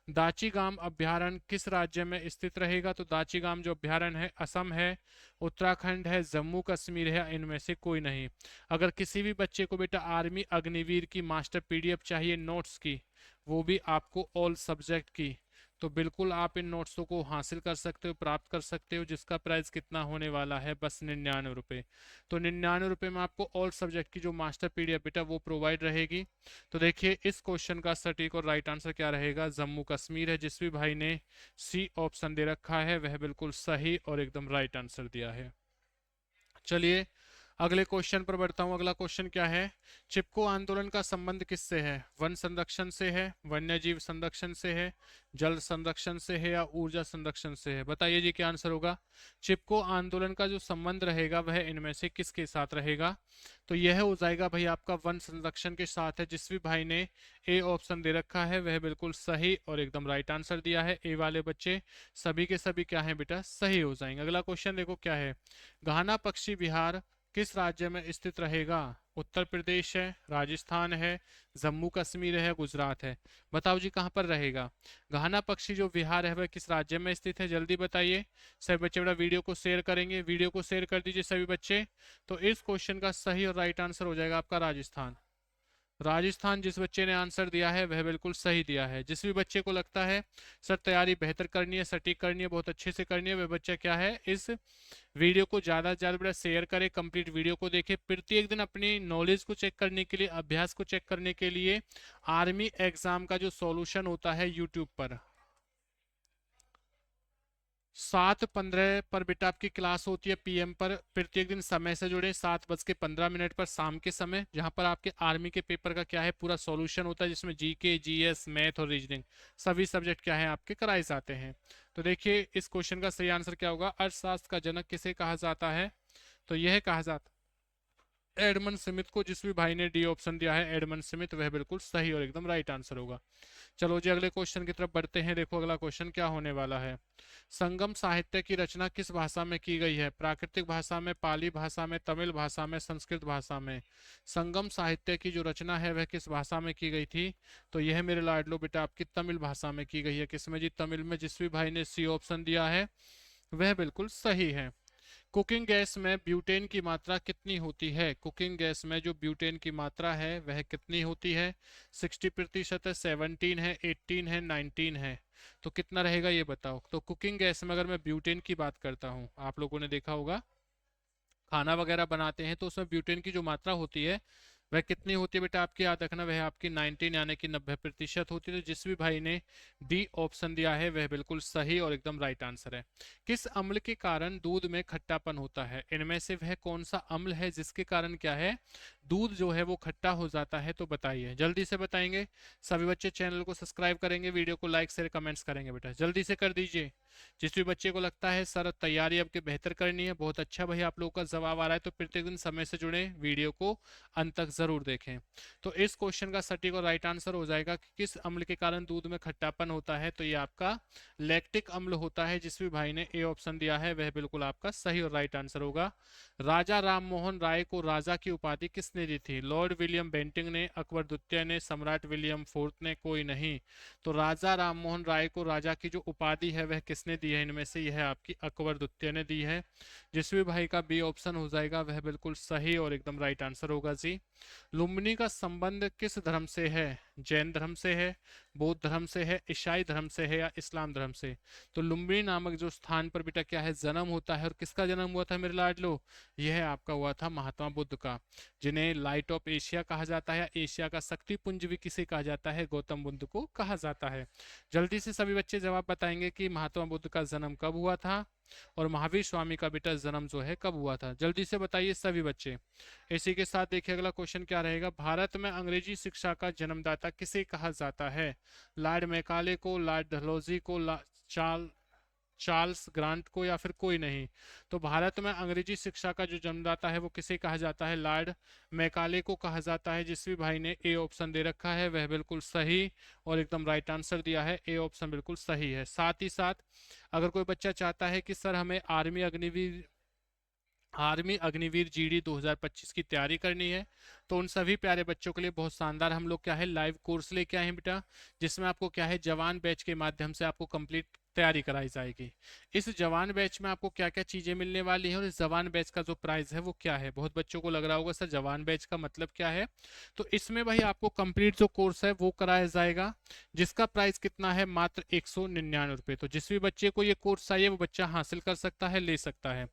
Speaker 1: दाचीगाम अभ्यारण्य किस राज्य में स्थित रहेगा। तो दाचीगाम जो अभ्यारण्य है असम है, उत्तराखंड है, जम्मू कश्मीर है, इनमें से कोई नहीं। अगर किसी भी बच्चे को बेटा आर्मी अग्निवीर की मास्टर पीडीएफ चाहिए नोट्स की, वो भी आपको ऑल सब्जेक्ट की, तो बिल्कुल आप इन नोट्सों को हासिल कर सकते हो, प्राप्त कर सकते हो, जिसका प्राइस कितना होने वाला है, बस 99 रुपये। तो 99 रुपये में आपको ऑल सब्जेक्ट की जो मास्टर पीडीएफ बेटा वो प्रोवाइड रहेगी। तो देखिए इस क्वेश्चन का सटीक और राइट आंसर क्या रहेगा, जम्मू कश्मीर है। जिस भी भाई ने सी ऑप्शन दे रखा है वह बिल्कुल सही और एकदम राइट आंसर दिया है। चलिए अगले क्वेश्चन पर बढ़ता हूं। अगला क्वेश्चन क्या है, चिपको आंदोलन का संबंध किससे है, वन संरक्षण से है, वन्यजीव संरक्षण से है, जल संरक्षण से है या ऊर्जा संरक्षण से है। बताइए जी क्या आंसर होगा। चिपको आंदोलन का जो संबंध रहेगा वह इनमें से किसके साथ रहेगा, तो यह हो जाएगा भाई आपका वन संरक्षण के साथ है। जिस भी भाई ने ए ऑप्शन दे रखा है वह बिल्कुल सही और एकदम राइट आंसर दिया है। ए वाले बच्चे सभी के सभी क्या है बेटा, सही हो जाएंगे। अगला क्वेश्चन देखो क्या है, घाना पक्षी विहार किस राज्य में स्थित रहेगा, उत्तर प्रदेश है, राजस्थान है, जम्मू कश्मीर है, गुजरात है। बताओ जी कहां पर रहेगा। घाना पक्षी जो विहार है वह किस राज्य में स्थित है, जल्दी बताइए। सभी बच्चे बड़ा वीडियो को शेयर करेंगे, वीडियो को शेयर कर दीजिए सभी बच्चे। तो इस क्वेश्चन का सही और राइट आंसर हो जाएगा आपका राजस्थान। राजस्थान जिस बच्चे ने आंसर दिया है वह बिल्कुल सही दिया है। जिस भी बच्चे को लगता है सर तैयारी बेहतर करनी है, सटीक करनी है, बहुत अच्छे से करनी है, वह बच्चा क्या है इस वीडियो को ज़्यादा से ज़्यादा बड़ा शेयर करे, कंप्लीट वीडियो को देखे। प्रत्येक दिन अपनी नॉलेज को चेक करने के लिए, अभ्यास को चेक करने के लिए आर्मी एग्जाम का जो सॉल्यूशन होता है यूट्यूब पर 7:15 पर बेटा आपकी क्लास होती है पीएम पर। प्रत्येक दिन समय से जुड़े 7:15 पर शाम के समय, जहां पर आपके आर्मी के पेपर का क्या है पूरा सॉल्यूशन होता है, जिसमें जीके, जीएस, मैथ और रीजनिंग सभी सब्जेक्ट क्या है आपके कराए जाते हैं। तो देखिए इस क्वेश्चन का सही आंसर क्या होगा, अर्थशास्त्र का जनक किसे कहा जाता है, तो यह कहा जाता एडमंड स्मिथ को। जिस भी भाई ने डी ऑप्शन दिया है एडमंड स्मिथ वह बिल्कुल सही और एकदम राइट आंसर होगा। चलो जी अगले क्वेश्चन की तरफ बढ़ते हैं। देखो अगला क्वेश्चन क्या होने वाला है, संगम साहित्य की रचना किस भाषा में की गई है, प्राकृतिक भाषा में, पाली भाषा में, तमिल भाषा में, संस्कृत भाषा में। संगम साहित्य की जो रचना है वह किस भाषा में की गई थी, तो यह मेरे लाडलो बेटा आपकी तमिल भाषा में की गई है। किसमें जी, तमिल में। जिस भी भाई ने सी ऑप्शन दिया है वह बिल्कुल सही है। कुकिंग गैस में ब्यूटेन की मात्रा कितनी होती है, कुकिंग गैस में जो ब्यूटेन की मात्रा है वह कितनी होती है, 60% है, 17 है, 18 है, 19 है। तो कितना रहेगा ये बताओ। तो कुकिंग गैस में अगर मैं ब्यूटेन की बात करता हूँ, आप लोगों ने देखा होगा खाना वगैरह बनाते हैं तो उसमें ब्यूटेन की जो मात्रा होती है वह कितनी होती है बेटा आपकी, याद रखना वह आपकी 19 यानी कि 90% होती है। तो जिस भी भाई ने डी ऑप्शन दिया है वह बिल्कुल सही और एकदम राइट आंसर है। किस अम्ल के कारण दूध में खट्टापन होता है, इनमें से वह कौन सा अम्ल है जिसके कारण क्या है दूध जो है वो खट्टा हो जाता है, तो बताइए, जल्दी से बताएंगे सभी बच्चे। चैनल को सब्सक्राइब करेंगे, वीडियो को लाइक शेयर कमेंट्स करेंगे बेटा, जल्दी से कर दीजिए। जिस भी बच्चे को लगता है सर तैयारी अब के बेहतर करनी है, बहुत अच्छा भैया आप लोगों का जवाब आ रहा है, तो प्रत्येक दिन समय से जुड़े, वीडियो को अंत तक जरूर देखें। तो इस क्वेश्चन का सटीक और राइट आंसर हो जाएगा कि किस अम्ल के कारण दूध में खट्टापन होता है, तो ये आपका लैक्टिक अम्ल होता है। जिस भी भाई ने ए ऑप्शन दिया है वह बिल्कुल आपका सही और राइट आंसर होगा। राजा राममोहन राय को राजा की उपाधि किसने दी थी, लॉर्ड विलियम बेंटिंग ने, अकबर द्वितीय ने, सम्राट विलियम फोर्थ ने, कोई नहीं। तो राजा राममोहन राय को राजा की जो उपाधि है वह किसने दी है, इनमें से यह आपकी अकबर द्वितीय ने दी है। जिस भी भाई का बी ऑप्शन हो जाएगा वह बिल्कुल सही और एकदम राइट आंसर होगा जी। लुम्बिनी का संबंध किस धर्म से है? जैन धर्म से है, बौद्ध धर्म से है, ईसाई धर्म से है या इस्लाम धर्म से? तो लुम्बिनी नामक जो स्थान पर बेटा क्या है, जन्म होता है। और किसका जन्म हुआ था मेरे लाडलो? यह आपका हुआ था महात्मा बुद्ध का, जिन्हें लाइट ऑफ एशिया कहा जाता है, एशिया का शक्ति पुंज भी किसे कहा जाता है? गौतम बुद्ध को कहा जाता है। जल्दी से सभी बच्चे जवाब बताएंगे कि महात्मा बुद्ध का जन्म कब हुआ था और महावीर स्वामी का बेटा जन्म जो है कब हुआ था। जल्दी से बताइए सभी बच्चे। इसी के साथ देखिए अगला क्वेश्चन क्या रहेगा। भारत में अंग्रेजी शिक्षा का जन्मदाता किसे कहा जाता है? लॉर्ड मैकाले को, लॉर्ड डलहौजी को, चार्ल्स ग्रांट को या फिर कोई नहीं? तो भारत में अंग्रेजी शिक्षा का जो जन्मदाता है वो किसे कहा जाता है? लॉर्ड मैकाले को कहा जाता है। जिस भी भाई ने ए ऑप्शन दे रखा है वह बिल्कुल सही और एकदम राइट आंसर दिया है। ए ऑप्शन बिल्कुल सही है। साथ ही साथ अगर कोई बच्चा चाहता है कि सर हमें आर्मी अग्निवीर जीडी 2025 की तैयारी करनी है, तो उन सभी प्यारे बच्चों के लिए बहुत शानदार हम लोग क्या है लाइव कोर्स लेके आए हैं बेटा, जिसमें आपको क्या है जवान बैच के माध्यम से आपको कंप्लीट तैयारी कराई जाएगी। इस जवान बैच में आपको क्या क्या चीजें मिलने वाली हैं और इस जवान बैच का जो प्राइस है वो क्या है। बहुत बच्चों को लग रहा होगा सर जवान बैच का मतलब क्या है। तो इसमें भाई आपको कंप्लीट जो कोर्स है वो कराया जाएगा, जिसका प्राइस कितना है? मात्र 199 रुपये। तो जिस भी बच्चे को ये कोर्स चाहिए वो बच्चा हासिल कर सकता है, ले सकता है।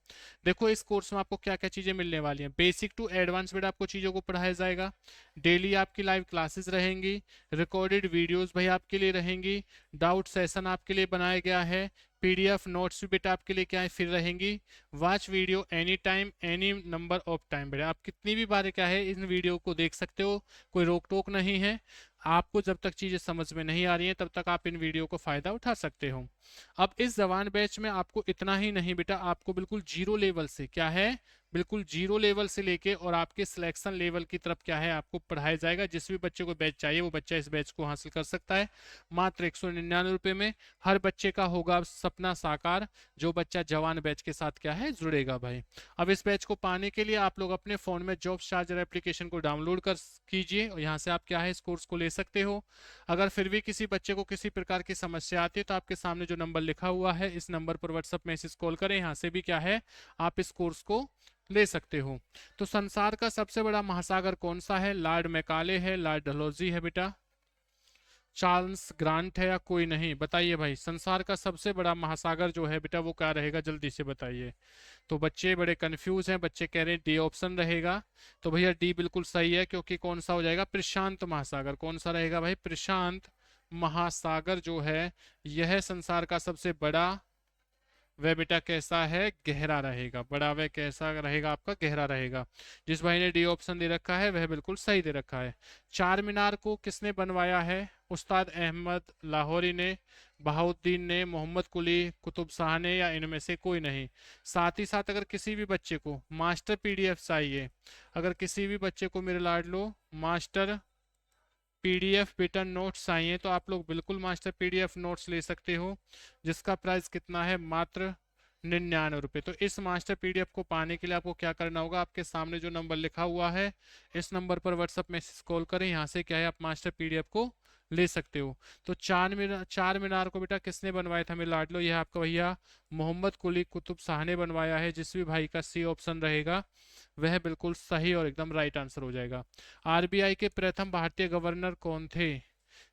Speaker 1: देखो इस कोर्स में आपको क्या क्या चीजें मिलने वाली हैं। बेसिक टू एडवांस बेटा आपको चीजों को पढ़ाया जाएगा। डेली आपकी लाइव क्लासेस रहेंगी, रिकॉर्डेड वीडियोस भाई आपके लिए रहेंगी, डाउट सेशन आपके लिए बनाया गया है, पीडीएफ नोट्स भी बेटा आपके लिए क्या है फिर रहेंगी। Watch video any time any number of time बेटा आप कितनी भी बार क्या है इन वीडियो को देख सकते हो, कोई रोक टोक नहीं है। आपको जब तक चीजें समझ में नहीं आ रही हैं तब तक आप इन वीडियो को फायदा उठा सकते हो। अब इस जवान बैच में आपको इतना ही नहीं बेटा, आपको बिल्कुल जीरो लेवल से क्या है, बिल्कुल जीरो लेवल से लेके और आपके सिलेक्शन लेवल की तरफ क्या है आपको पढ़ाया जाएगा। जिस भी बच्चे को बैच चाहिए वो बच्चा इस बैच को हासिल कर सकता है मात्र 199 रुपये में। हर बच्चे का होगा सपना साकार, जो बच्चा जवान बैच के साथ क्या है जुड़ेगा भाई। अब इस बैच को पाने के लिए आप लोग अपने फोन में जॉब्स चार्जर एप्लीकेशन को डाउनलोड कर कीजिए और यहाँ से आप क्या है इस कोर्स को ले सकते हो। अगर फिर भी किसी बच्चे को किसी प्रकार की समस्या आती है तो आपके सामने जो नंबर लिखा हुआ है इस नंबर पर व्हाट्सएप मैसेज कॉल करें, यहाँ से भी क्या है आप इस कोर्स को ले सकते हो। तो संसार का सबसे बड़ा महासागर कौन सा है? लॉर्ड मैकाले है, लॉर्ड डलहौजी है बेटा, चार्ल्स ग्रांट है या कोई नहीं? बताइए भाई संसार का सबसे बड़ा महासागर जो है बेटा वो क्या रहेगा, जल्दी से बताइए। तो बच्चे बड़े कंफ्यूज हैं, बच्चे कह रहे हैं डी ऑप्शन रहेगा। तो भैया डी बिल्कुल सही है, क्योंकि कौन सा हो जाएगा? प्रशांत महासागर। कौन सा रहेगा भाई? प्रशांत महासागर जो है यह संसार का सबसे बड़ा, वह बेटा कैसा है? गहरा रहेगा। बड़ा वह कैसा रहेगा? आपका गहरा रहेगा। जिस भाई ने डी ऑप्शन दे रखा है वह बिल्कुल सही दे रखा है। चार मीनार को किसने बनवाया है? उस्ताद अहमद लाहौरी ने, बहाउद्दीन ने, मोहम्मद कुली, कुतुब शाह ने या इनमें से कोई नहीं? साथ ही साथ अगर किसी भी बच्चे को मास्टर पीडीएफ चाहिए, अगर किसी भी बच्चे को मेरे लाडलो मास्टर पीडीएफ बेटा नोट्स चाहिए तो आप लोग बिल्कुल मास्टर पीडीएफ नोट्स ले सकते हो, जिसका प्राइस कितना है? मात्र 99 रुपये। तो इस मास्टर पीडीएफ को पाने के लिए आपको क्या करना होगा? आपके सामने जो नंबर लिखा हुआ है इस नंबर पर व्हाट्सएप मैसेज कॉल करें, यहाँ से क्या है आप मास्टर पीडीएफ को ले सकते हो। तो चार मीनार को बेटा किसने बनवाया था मेरे लाडलो? यह आपका भैया मोहम्मद कुली कुतुब शाह ने बनवाया है। जिस भी भाई का सी ऑप्शन रहेगा वह बिल्कुल सही और एकदम राइट आंसर हो जाएगा। आरबीआई के प्रथम भारतीय गवर्नर कौन थे?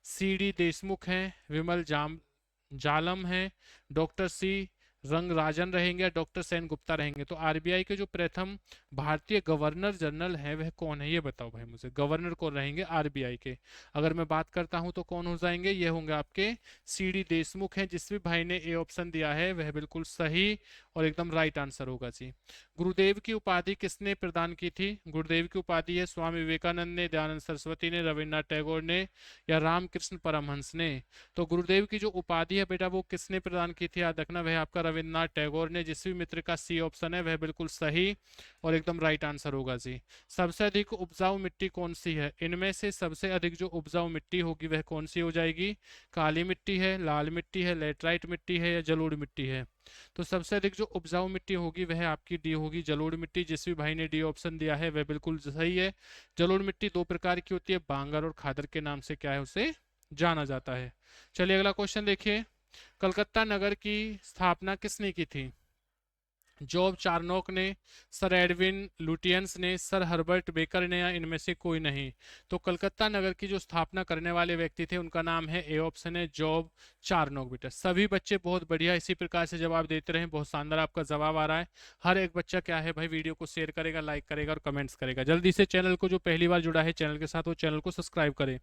Speaker 1: सी डी देशमुख हैं, विमल जालम हैं, डॉक्टर सी रंगराजन रहेंगे या डॉक्टर सेन गुप्ता रहेंगे? तो आरबीआई के जो प्रथम भारतीय गवर्नर जनरल हैं वह कौन है ये बताओ भाई मुझे। गवर्नर कौन रहेंगे आरबीआई के? अगर मैं बात करता हूं तो कौन हो जाएंगे? ये होंगे आपके सी डी देशमुख हैं। जिस भी भाई ने ए ऑप्शन दिया है वह बिल्कुल सही और एकदम राइट आंसर होगा जी। गुरुदेव की उपाधि किसने प्रदान की थी? गुरुदेव की उपाधि है स्वामी विवेकानंद ने, दयानंद सरस्वती ने, रविन्द्रनाथ टैगोर ने या रामकृष्ण परमहंस ने? तो गुरुदेव की जो उपाधि है बेटा वो किसने प्रदान की थी? याद रखना वह आपका रविन्द्रनाथ टैगोर ने। जिस भी मित्र का सी ऑप्शन है वह बिल्कुल सही और एकदम राइट आंसर होगा जी। सबसे अधिक उपजाऊ मिट्टी कौन सी है? इनमें से सबसे अधिक जो उपजाऊ मिट्टी होगी वह कौन सी हो जाएगी? काली मिट्टी है, लाल मिट्टी है, लेटराइट मिट्टी है या जलोढ़ मिट्टी है? तो सबसे अधिक जो उपजाऊ मिट्टी होगी वह आपकी डी होगी, जलोढ़ मिट्टी। जिस भी भाई ने डी ऑप्शन दिया है वह बिल्कुल सही है। जलोढ़ मिट्टी दो प्रकार की होती है, बांगर और खादर के नाम से क्या है उसे जाना जाता है। चलिए अगला क्वेश्चन देखिए। कलकत्ता नगर की स्थापना किसने की थी? जॉब चार्नोक ने, सर एडविन लुटियंस ने, सर हर्बर्ट बेकर ने, या इनमें से कोई नहीं। तो कलकत्ता नगर की जो स्थापना करने वाले व्यक्ति थे उनका नाम है, ए ऑप्शन है, जॉब चार्नोक। बेटा सभी बच्चे बहुत बढ़िया इसी प्रकार से जवाब देते रहे, बहुत शानदार आपका जवाब आ रहा है। हर एक बच्चा क्या है भाई, वीडियो को शेयर करेगा, लाइक करेगा और कमेंट्स करेगा। जल्दी से चैनल को, जो पहली बार जुड़ा है चैनल के साथ, वो चैनल को सब्सक्राइब करें।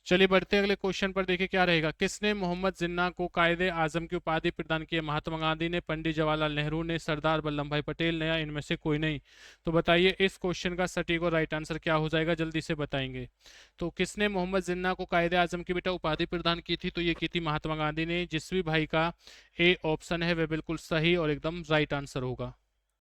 Speaker 1: चलिए बढ़ते हैं अगले क्वेश्चन पर। देखिए क्या रहेगा, किसने मोहम्मद जिन्ना को कायदे आजम की उपाधि प्रदान की है? महात्मा गांधी ने, पंडित जवाहरलाल नेहरू ने, सरदार वल्लभ भाई पटेल ने, या इनमें से कोई नहीं। तो बताइए इस क्वेश्चन का सटीक और राइट आंसर क्या हो जाएगा, जल्दी से बताएंगे। तो किसने मोहम्मद जिन्ना को कायदे आजम की बेटा उपाधि प्रदान की थी? तो ये की थी महात्मा गांधी ने। जिस भी भाई का ए ऑप्शन है वह बिल्कुल सही और एकदम राइट आंसर होगा।